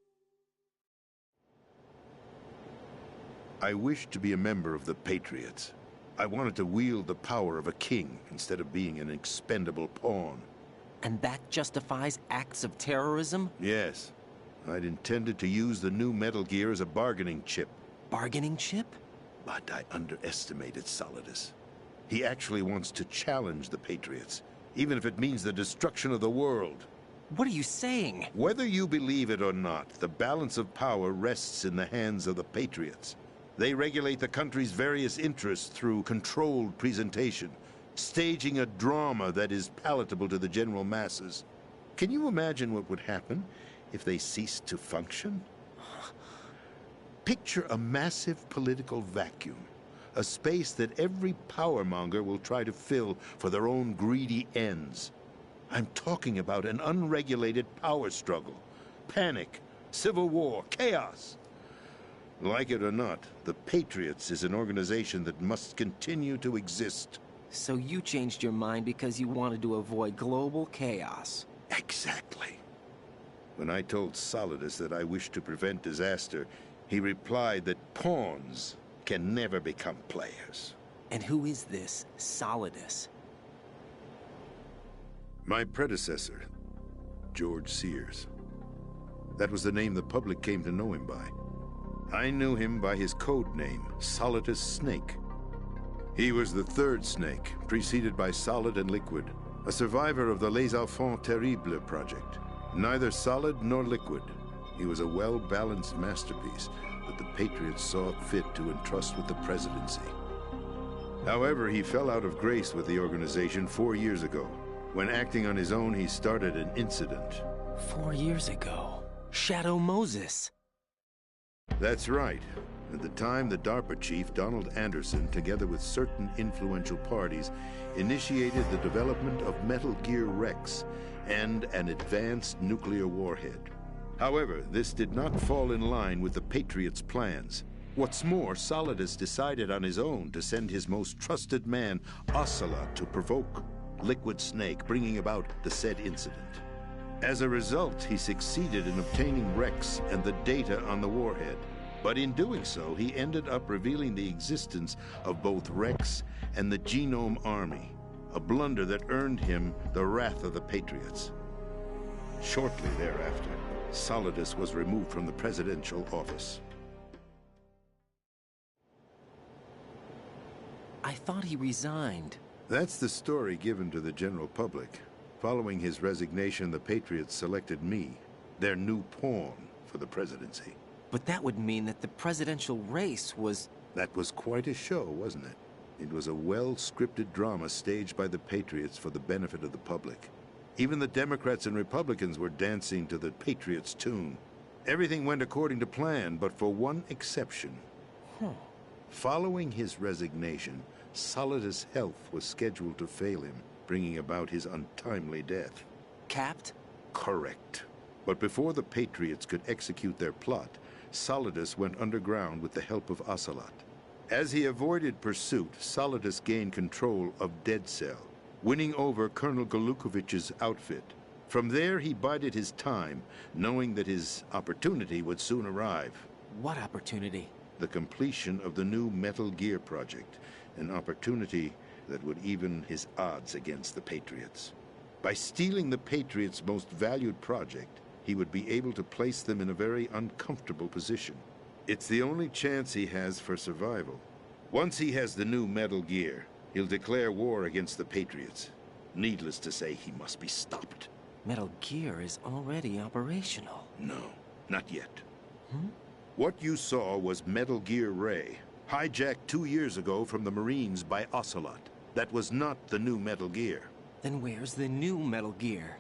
I wished to be a member of the Patriots. I wanted to wield the power of a king instead of being an expendable pawn. And that justifies acts of terrorism? Yes. I'd intended to use the new Metal Gear as a bargaining chip. Bargaining chip? But I underestimated Solidus. He actually wants to challenge the Patriots, even if it means the destruction of the world. What are you saying? Whether you believe it or not, the balance of power rests in the hands of the Patriots. They regulate the country's various interests through controlled presentation, staging a drama that is palatable to the general masses. Can you imagine what would happen if they ceased to function? Picture a massive political vacuum, a space that every powermonger will try to fill for their own greedy ends. I'm talking about an unregulated power struggle, panic, civil war, chaos. Like it or not, the Patriots is an organization that must continue to exist. So you changed your mind because you wanted to avoid global chaos. Exactly. When I told Solidus that I wished to prevent disaster, he replied that pawns can never become players. And who is this Solidus? My predecessor, George Sears. That was the name the public came to know him by. I knew him by his code name, Solidus Snake. He was the third snake, preceded by Solid and Liquid, a survivor of the Les Enfants Terribles project. Neither solid nor liquid, he was a well-balanced masterpiece that the Patriots saw fit to entrust with the presidency. However, he fell out of grace with the organization 4 years ago. When acting on his own, he started an incident. 4 years ago. Shadow Moses. That's right. At the time, the DARPA chief, Donald Anderson, together with certain influential parties, initiated the development of Metal Gear Rex and an advanced nuclear warhead. However, this did not fall in line with the Patriots' plans. What's more, Solidus decided on his own to send his most trusted man, Ocelot, to provoke Liquid Snake, bringing about the said incident. As a result, he succeeded in obtaining Rex and the data on the warhead. But in doing so, he ended up revealing the existence of both Rex and the Genome Army, a blunder that earned him the wrath of the Patriots. Shortly thereafter, Solidus was removed from the presidential office. I thought he resigned. That's the story given to the general public. Following his resignation, the Patriots selected me, their new pawn, for the presidency. But that would mean that the presidential race was... That was quite a show, wasn't it? It was a well-scripted drama staged by the Patriots for the benefit of the public. Even the Democrats and Republicans were dancing to the Patriots' tune. Everything went according to plan, but for one exception. Following his resignation, Solidus' health was scheduled to fail him, bringing about his untimely death. Capped? Correct. But before the Patriots could execute their plot, Solidus went underground with the help of Ocelot. As he avoided pursuit, Solidus gained control of Dead Cell, winning over Colonel Golukovich's outfit. From there, he bided his time, knowing that his opportunity would soon arrive. What opportunity? The completion of the new Metal Gear project, an opportunity that would even his odds against the Patriots. By stealing the Patriots' most valued project, he would be able to place them in a very uncomfortable position. It's the only chance he has for survival. Once he has the new Metal Gear, he'll declare war against the Patriots. Needless to say, he must be stopped. Metal Gear is already operational. No, not yet. What you saw was Metal Gear Ray, hijacked 2 years ago from the Marines by Ocelot. That was not the new Metal Gear. Then where's the new Metal Gear?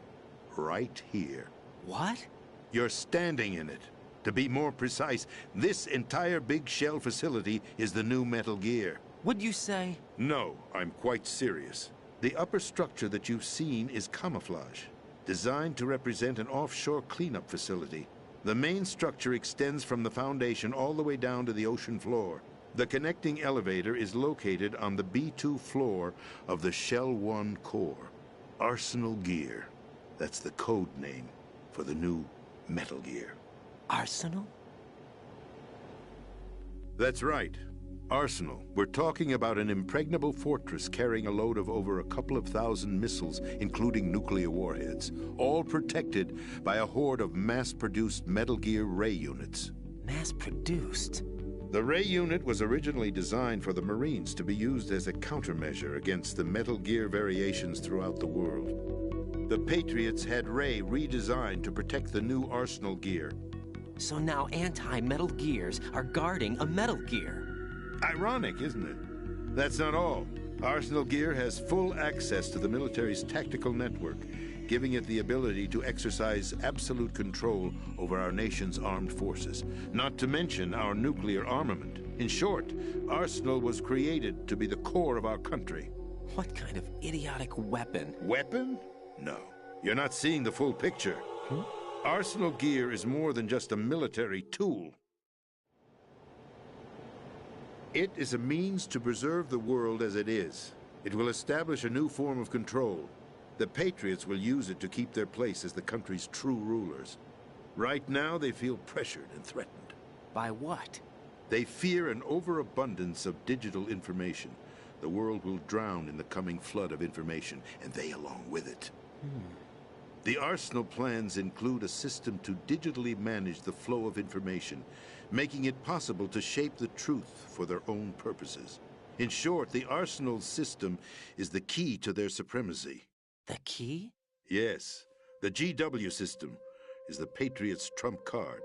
Right here. What? You're standing in it. To be more precise, this entire big shell facility is the new Metal Gear. What'd you say? No, I'm quite serious. The upper structure that you've seen is camouflage, designed to represent an offshore cleanup facility. The main structure extends from the foundation all the way down to the ocean floor. The connecting elevator is located on the B2 floor of the Shell 1 core. Arsenal Gear. That's the code name for the new Metal Gear. Arsenal? That's right. Arsenal. We're talking about an impregnable fortress carrying a load of over a couple of thousand missiles, including nuclear warheads, all protected by a horde of mass-produced Metal Gear Ray units. Mass-produced? The Ray unit was originally designed for the Marines to be used as a countermeasure against the Metal Gear variations throughout the world. The Patriots had Ray redesigned to protect the new Arsenal Gear. So now anti-Metal Gears are guarding a Metal Gear. Ironic, isn't it? That's not all. Arsenal Gear has full access to the military's tactical network, giving it the ability to exercise absolute control over our nation's armed forces, not to mention our nuclear armament. In short, Arsenal was created to be the core of our country. What kind of idiotic weapon? Weapon? No. You're not seeing the full picture. Arsenal Gear is more than just a military tool. It is a means to preserve the world as it is. It will establish a new form of control. The Patriots will use it to keep their place as the country's true rulers. Right now, they feel pressured and threatened. By what? They fear an overabundance of digital information. The world will drown in the coming flood of information, and they along with it. The Arsenal plans include a system to digitally manage the flow of information, making it possible to shape the truth for their own purposes. In short, the Arsenal system is the key to their supremacy. The key? Yes, the GW system is the Patriots' trump card.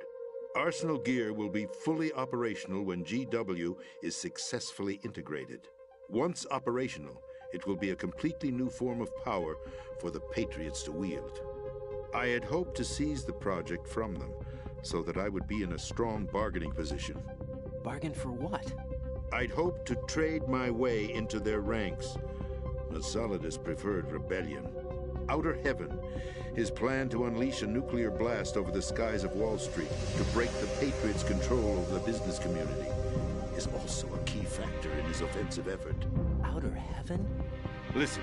Arsenal Gear will be fully operational when GW is successfully integrated. Once operational, it will be a completely new form of power for the Patriots to wield. I had hoped to seize the project from them, so that I would be in a strong bargaining position. Bargain for what? I'd hoped to trade my way into their ranks. Solid has preferred rebellion. Outer Heaven, his plan to unleash a nuclear blast over the skies of Wall Street to break the Patriots' control over the business community, is also a key factor in his offensive effort. Outer Heaven? Listen,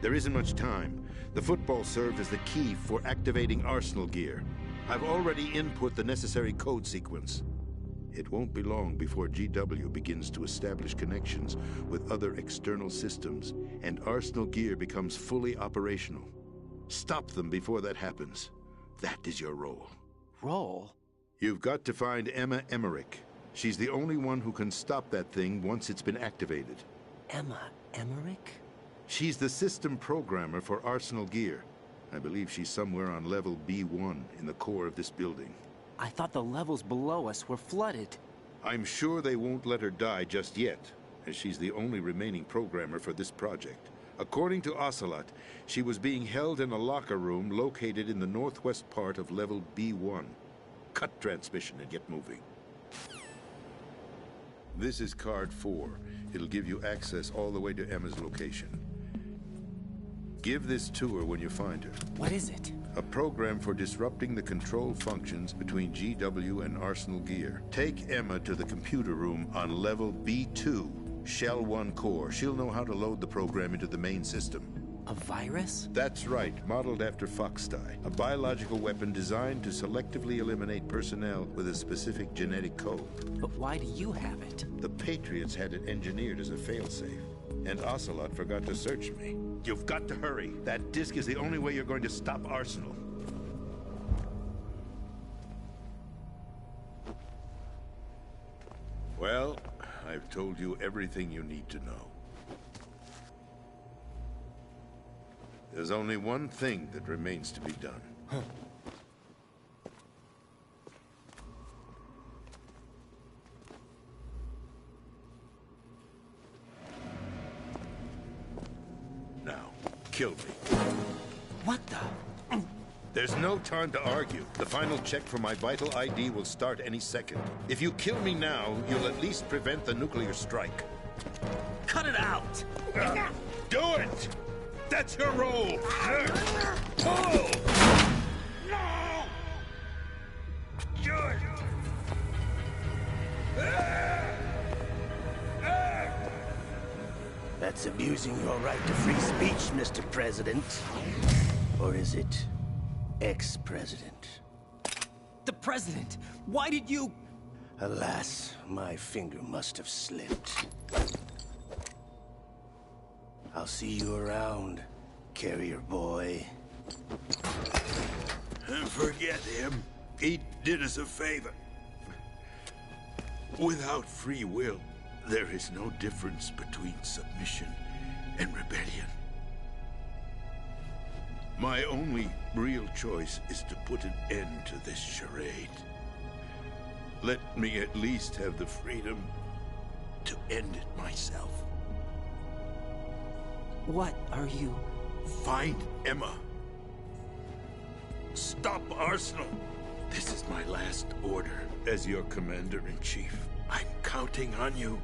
there isn't much time. The football served as the key for activating Arsenal Gear. I've already input the necessary code sequence. It won't be long before GW begins to establish connections with other external systems, and Arsenal Gear becomes fully operational. Stop them before that happens. That is your role. Role? You've got to find Emma Emmerich. She's the only one who can stop that thing once it's been activated. Emma Emmerich? She's the system programmer for Arsenal Gear. I believe she's somewhere on level B1 in the core of this building. I thought the levels below us were flooded. I'm sure they won't let her die just yet, as she's the only remaining programmer for this project. According to Ocelot, she was being held in a locker room located in the northwest part of level B1. Cut transmission and get moving. This is card 4. It'll give you access all the way to Emma's location. Give this to her when you find her. What is it? A program for disrupting the control functions between GW and Arsenal Gear. Take Emma to the computer room on level B2, Shell 1 core. She'll know how to load the program into the main system. A virus? That's right, modeled after Foxdie. A biological weapon designed to selectively eliminate personnel with a specific genetic code. But why do you have it? The Patriots had it engineered as a failsafe, and Ocelot forgot to search me. You've got to hurry. That disk is the only way you're going to stop Arsenal. Well, I've told you everything you need to know. There's only one thing that remains to be done. Now, kill me. What the? There's no time to argue. The final check for my vital ID will start any second. If you kill me now, you'll at least prevent the nuclear strike. Cut it out! Do it! That's your role! Pull! No! Do it! That's abusing your right to free speech, Mr. President. Or is it ex-president? The president! Why did you... Alas, my finger must have slipped. I'll see you around, carrier boy. Forget him. He did us a favor. Without free will, there is no difference between submission and rebellion. My only real choice is to put an end to this charade. Let me at least have the freedom to end it myself. What are you... Find Emma. Stop Arsenal. This is my last order. As your commander-in-chief. I'm counting on you.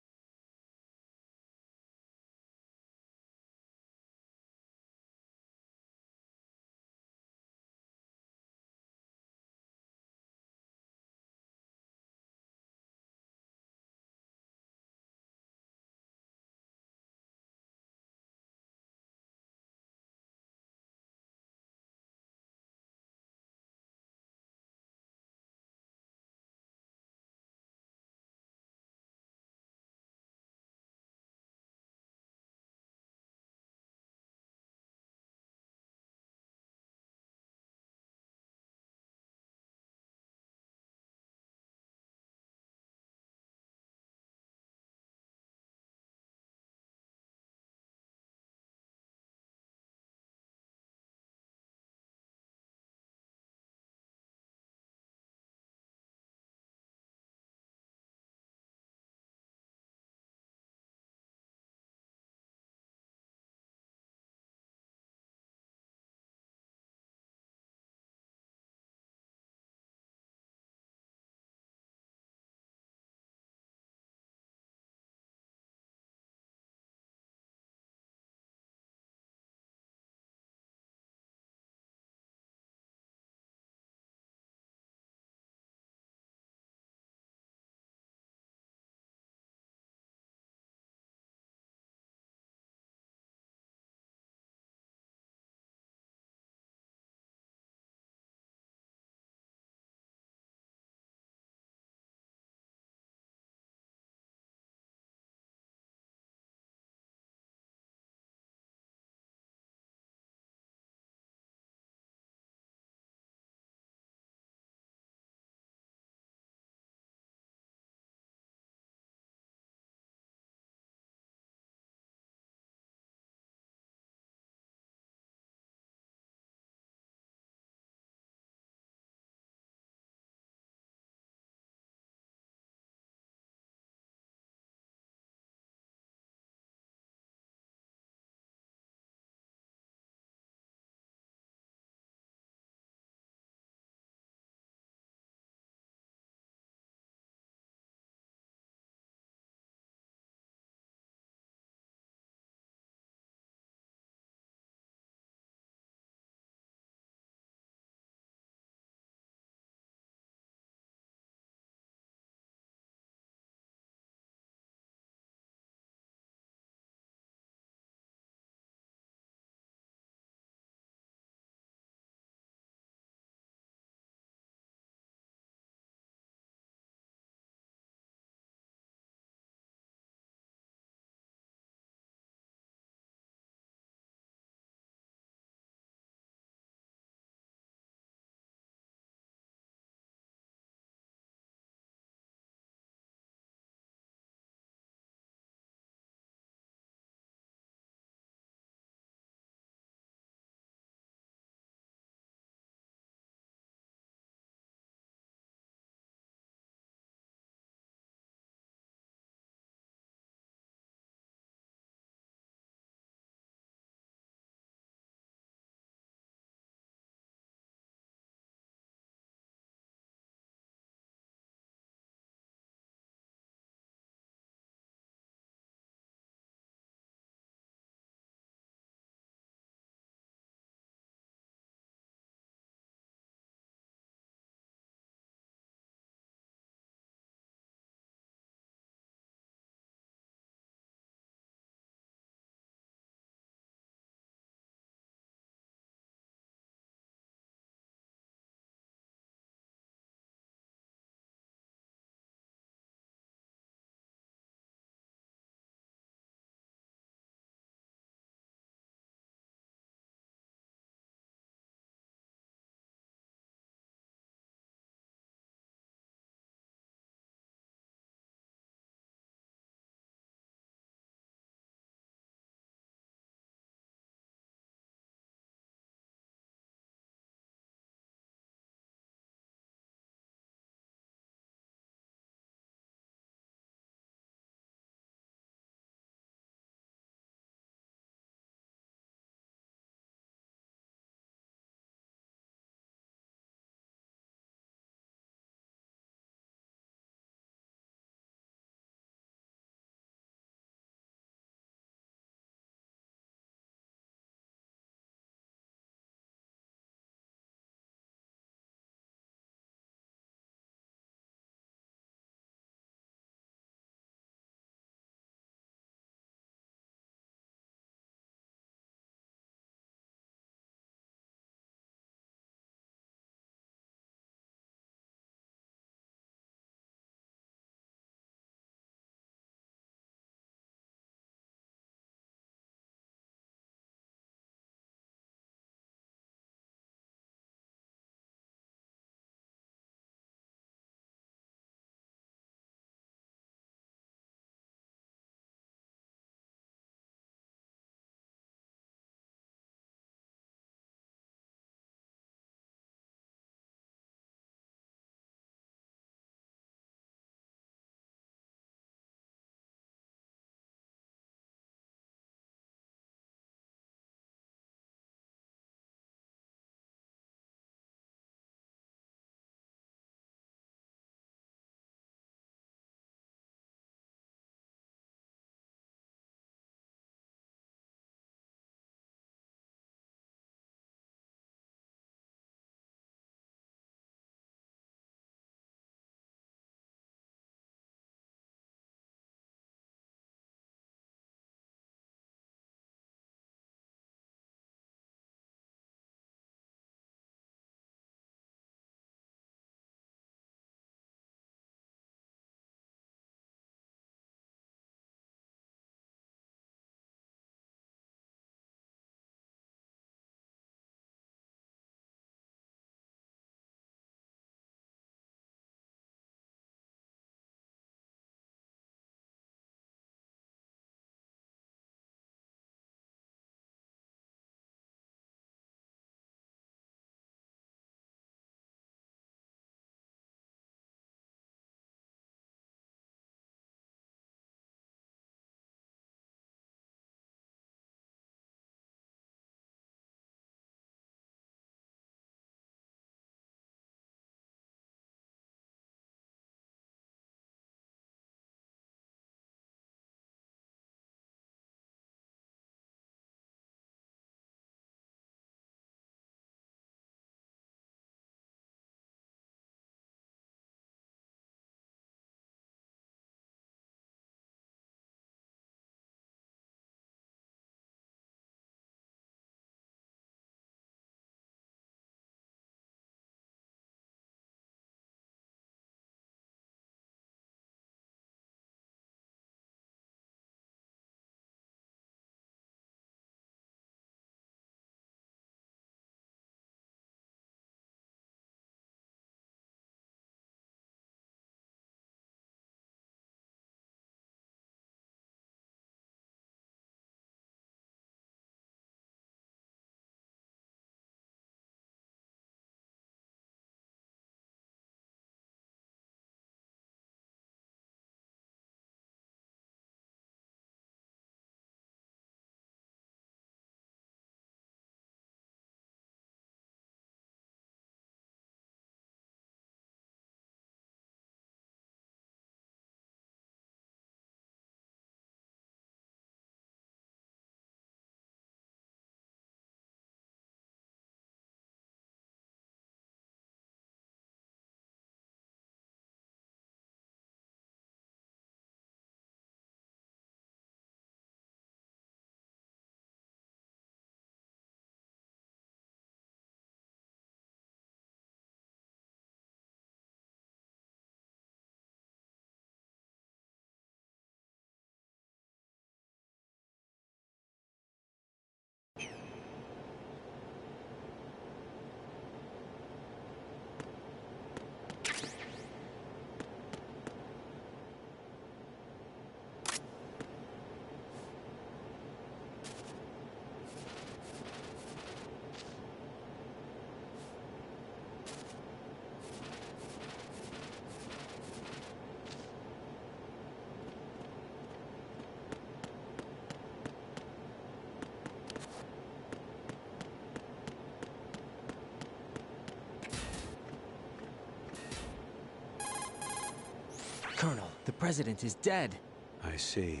Colonel, the president is dead. I see.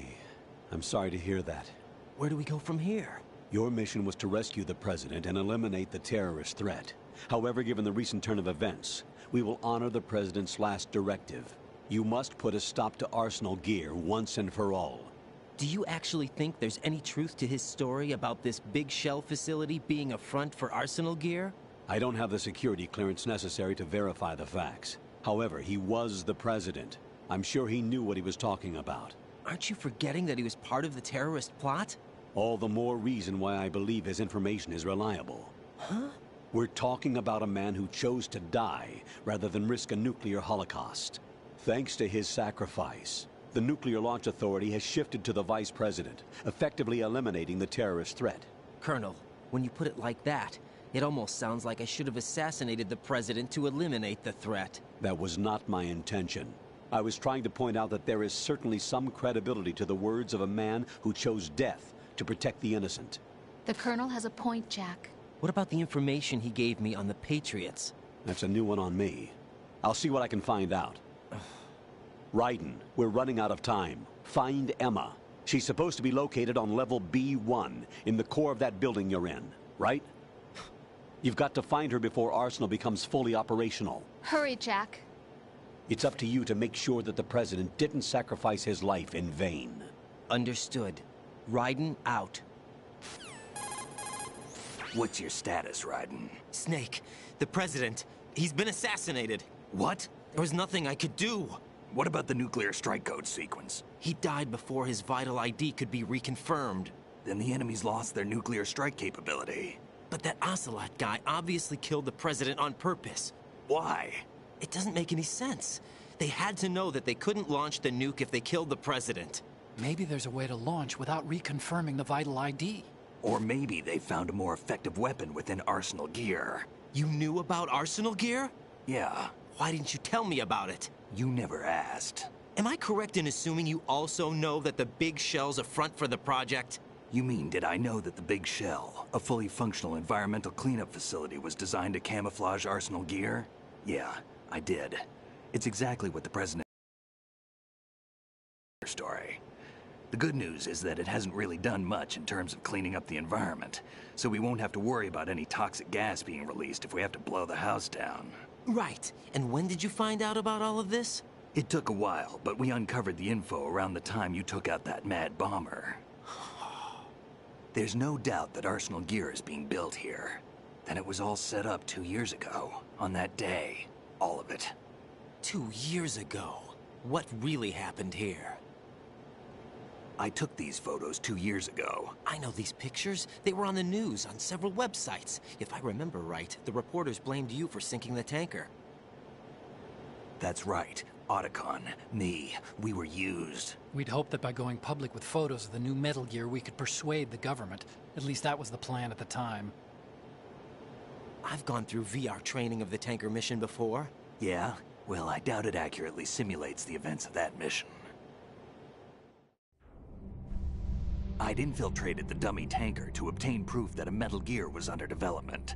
I'm sorry to hear that. Where do we go from here? Your mission was to rescue the president and eliminate the terrorist threat. However, given the recent turn of events, we will honor the president's last directive. You must put a stop to Arsenal Gear once and for all. Do you actually think there's any truth to his story about this big shell facility being a front for Arsenal Gear? I don't have the security clearance necessary to verify the facts. However, he was the president. I'm sure he knew what he was talking about. Aren't you forgetting that he was part of the terrorist plot? All the more reason why I believe his information is reliable. Huh? We're talking about a man who chose to die rather than risk a nuclear holocaust. Thanks to his sacrifice, the Nuclear Launch Authority has shifted to the vice president, effectively eliminating the terrorist threat. Colonel, when you put it like that, it almost sounds like I should have assassinated the president to eliminate the threat. That was not my intention. I was trying to point out that there is certainly some credibility to the words of a man who chose death to protect the innocent. The Colonel has a point, Jack. What about the information he gave me on the Patriots? That's a new one on me. I'll see what I can find out. Raiden, we're running out of time. Find Emma. She's supposed to be located on level B1, in the core of that building you're in, right? You've got to find her before Arsenal becomes fully operational. Hurry, Jack. It's up to you to make sure that the president didn't sacrifice his life in vain. Understood. Raiden out. What's your status, Raiden? Snake, the president, he's been assassinated. What? There was nothing I could do. What about the nuclear strike code sequence? He died before his vital ID could be reconfirmed. Then the enemy's lost their nuclear strike capability. But that Ocelot guy obviously killed the president on purpose. Why? It doesn't make any sense. They had to know that they couldn't launch the nuke if they killed the president. Maybe there's a way to launch without reconfirming the vital ID. Or maybe they found a more effective weapon within Arsenal Gear. You knew about Arsenal Gear? Yeah. Why didn't you tell me about it? You never asked. Am I correct in assuming you also know that the big shell's a front for the project? You mean, did I know that the Big Shell, a fully functional environmental cleanup facility, was designed to camouflage Arsenal Gear? Yeah, I did. It's exactly what the president story. The good news is that it hasn't really done much in terms of cleaning up the environment, so we won't have to worry about any toxic gas being released if we have to blow the house down. Right. And when did you find out about all of this? It took a while, but we uncovered the info around the time you took out that mad bomber. There's no doubt that Arsenal Gear is being built here. And it was all set up 2 years ago, on that day. All of it. 2 years ago? What really happened here? I took these photos 2 years ago. I know these pictures. They were on the news, on several websites. If I remember right, the reporters blamed you for sinking the tanker. That's right. Otacon, me, we were used. We'd hoped that by going public with photos of the new Metal Gear, we could persuade the government. At least that was the plan at the time. I've gone through VR training of the tanker mission before. Yeah? Well, I doubt it accurately simulates the events of that mission. I'd infiltrated the dummy tanker to obtain proof that a Metal Gear was under development.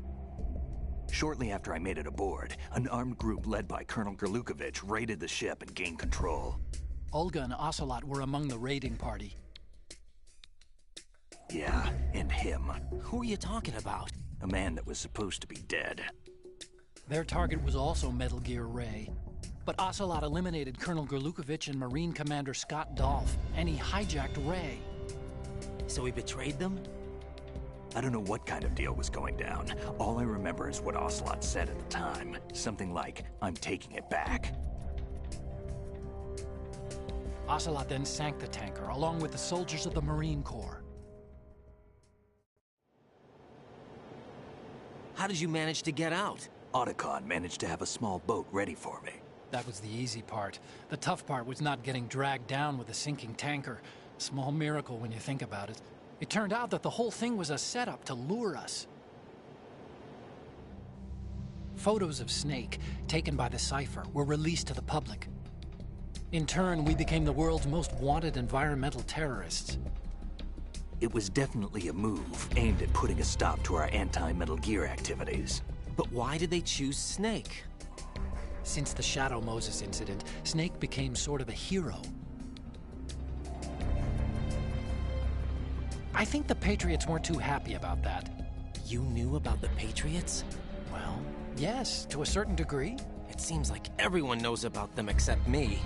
Shortly after I made it aboard, an armed group led by Colonel Gerlukovich raided the ship and gained control. Olga and Ocelot were among the raiding party. Yeah, and him. Who are you talking about? A man that was supposed to be dead. Their target was also Metal Gear Ray. But Ocelot eliminated Colonel Gerlukovich and Marine Commander Scott Dolph, and he hijacked Ray. So he betrayed them? I don't know what kind of deal was going down. All I remember is what Ocelot said at the time. Something like, "I'm taking it back." Ocelot then sank the tanker, along with the soldiers of the Marine Corps. How did you manage to get out? Otacon managed to have a small boat ready for me. That was the easy part. The tough part was not getting dragged down with a sinking tanker. Small miracle when you think about it. It turned out that the whole thing was a setup to lure us. Photos of Snake, taken by the Cypher, were released to the public. In turn, we became the world's most wanted environmental terrorists. It was definitely a move aimed at putting a stop to our anti-Metal Gear activities. But why did they choose Snake? Since the Shadow Moses incident, Snake became sort of a hero. I think the Patriots weren't too happy about that. You knew about the Patriots? Well, yes, to a certain degree. It seems like everyone knows about them except me.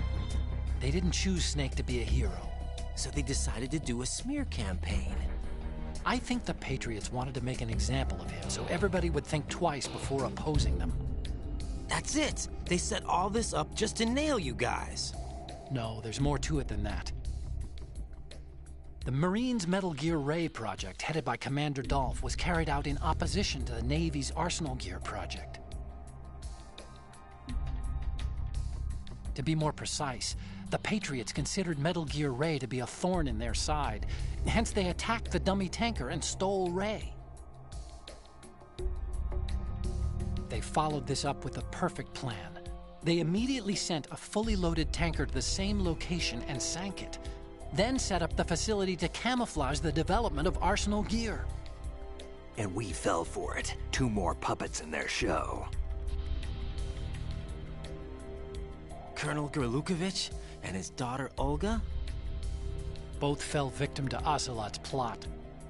They didn't choose Snake to be a hero. So they decided to do a smear campaign. I think the Patriots wanted to make an example of him so everybody would think twice before opposing them. That's it! They set all this up just to nail you guys. No, there's more to it than that. The Marines' Metal Gear Ray project, headed by Commander Dolph, was carried out in opposition to the Navy's Arsenal Gear project. To be more precise, the Patriots considered Metal Gear Ray to be a thorn in their side. Hence, they attacked the dummy tanker and stole Ray. They followed this up with a perfect plan. They immediately sent a fully loaded tanker to the same location and sank it. Then set up the facility to camouflage the development of Arsenal Gear. And we fell for it. 2 more puppets in their show. Colonel Gerlukovich and his daughter Olga? Both fell victim to Ocelot's plot.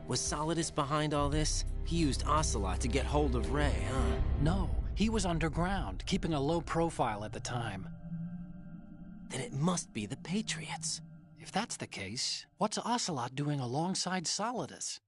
Was Solidus behind all this? He used Ocelot to get hold of Ray, huh? No, he was underground, keeping a low profile at the time. Then it must be the Patriots. If that's the case, what's Ocelot doing alongside Solidus?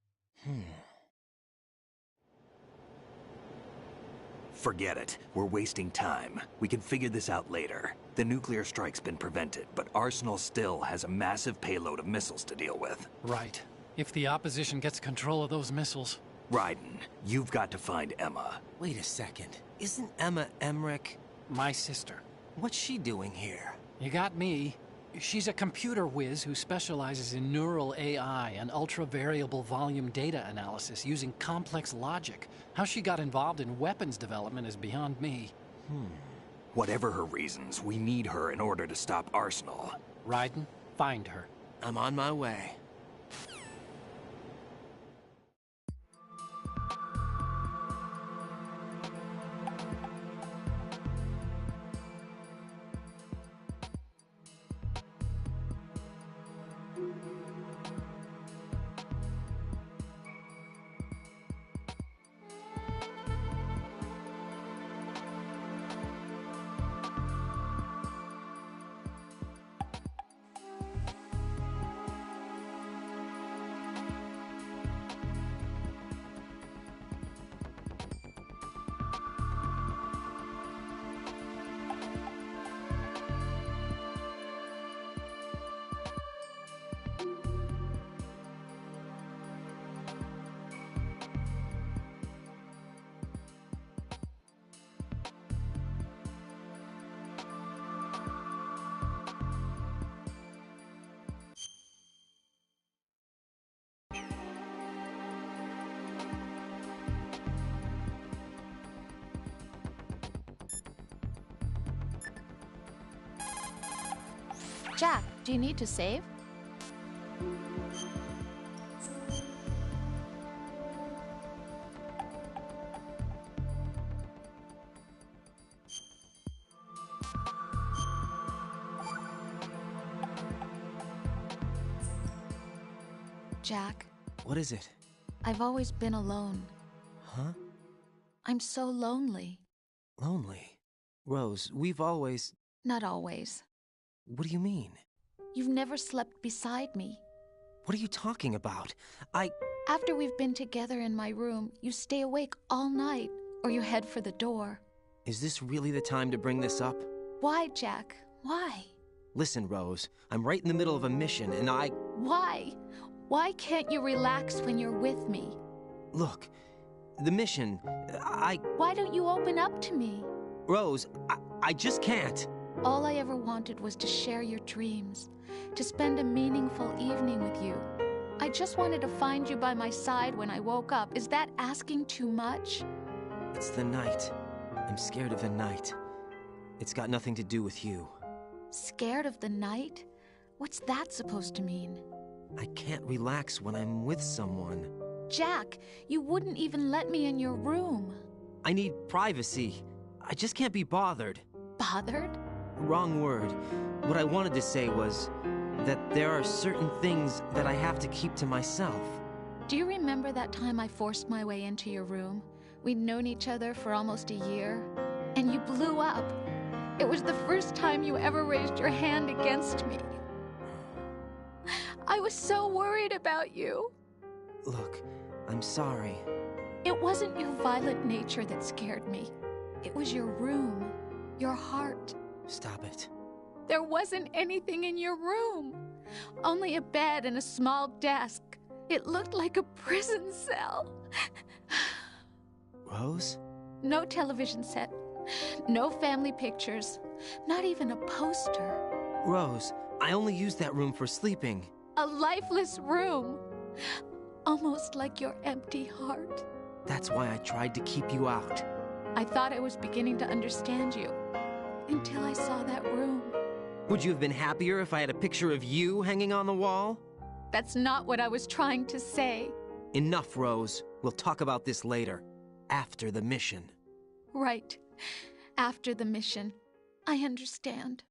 Forget it. We're wasting time. We can figure this out later. The nuclear strike's been prevented, but Arsenal still has a massive payload of missiles to deal with. Right. If the opposition gets control of those missiles... Raiden, you've got to find Emma. Wait a second. Isn't Emma Emmerich... my sister? What's she doing here? You got me. She's a computer whiz who specializes in neural AI and ultra-variable volume data analysis using complex logic. How she got involved in weapons development is beyond me. Whatever her reasons, we need her in order to stop Arsenal. Raiden, find her. I'm on my way. Jack, do you need to save? Jack. What is it? I've always been alone. Huh? I'm so lonely. Lonely? Rose, we've always... Not always. What do you mean? You've never slept beside me. What are you talking about? After we've been together in my room, you stay awake all night, or you head for the door. Is this really the time to bring this up? Why, Jack? Why? Listen, Rose, I'm right in the middle of a mission, and Why? Why can't you relax when you're with me? Look, the mission, Why don't you open up to me? Rose, I just can't. All I ever wanted was to share your dreams, to spend a meaningful evening with you. I just wanted to find you by my side when I woke up. Is that asking too much? It's the night. I'm scared of the night. It's got nothing to do with you. Scared of the night? What's that supposed to mean? I can't relax when I'm with someone. Jack, you wouldn't even let me in your room. I need privacy. I just can't be bothered. Bothered? Wrong word. What I wanted to say was that there are certain things that I have to keep to myself. Do you remember that time I forced my way into your room? We'd known each other for almost a year, and you blew up. It was the first time you ever raised your hand against me. I was so worried about you. Look, I'm sorry. It wasn't your violent nature that scared me. It was your room, your heart. Stop it. There wasn't anything in your room. Only a bed and a small desk. It looked like a prison cell. Rose? No television set. No family pictures. Not even a poster. Rose, I only use that room for sleeping. A lifeless room. Almost like your empty heart. That's why I tried to keep you out. I thought I was beginning to understand you. Until I saw that room. Would you have been happier if I had a picture of you hanging on the wall? That's not what I was trying to say. Enough, Rose. We'll talk about this later. After the mission. Right. After the mission. I understand.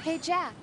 Hey, Jack.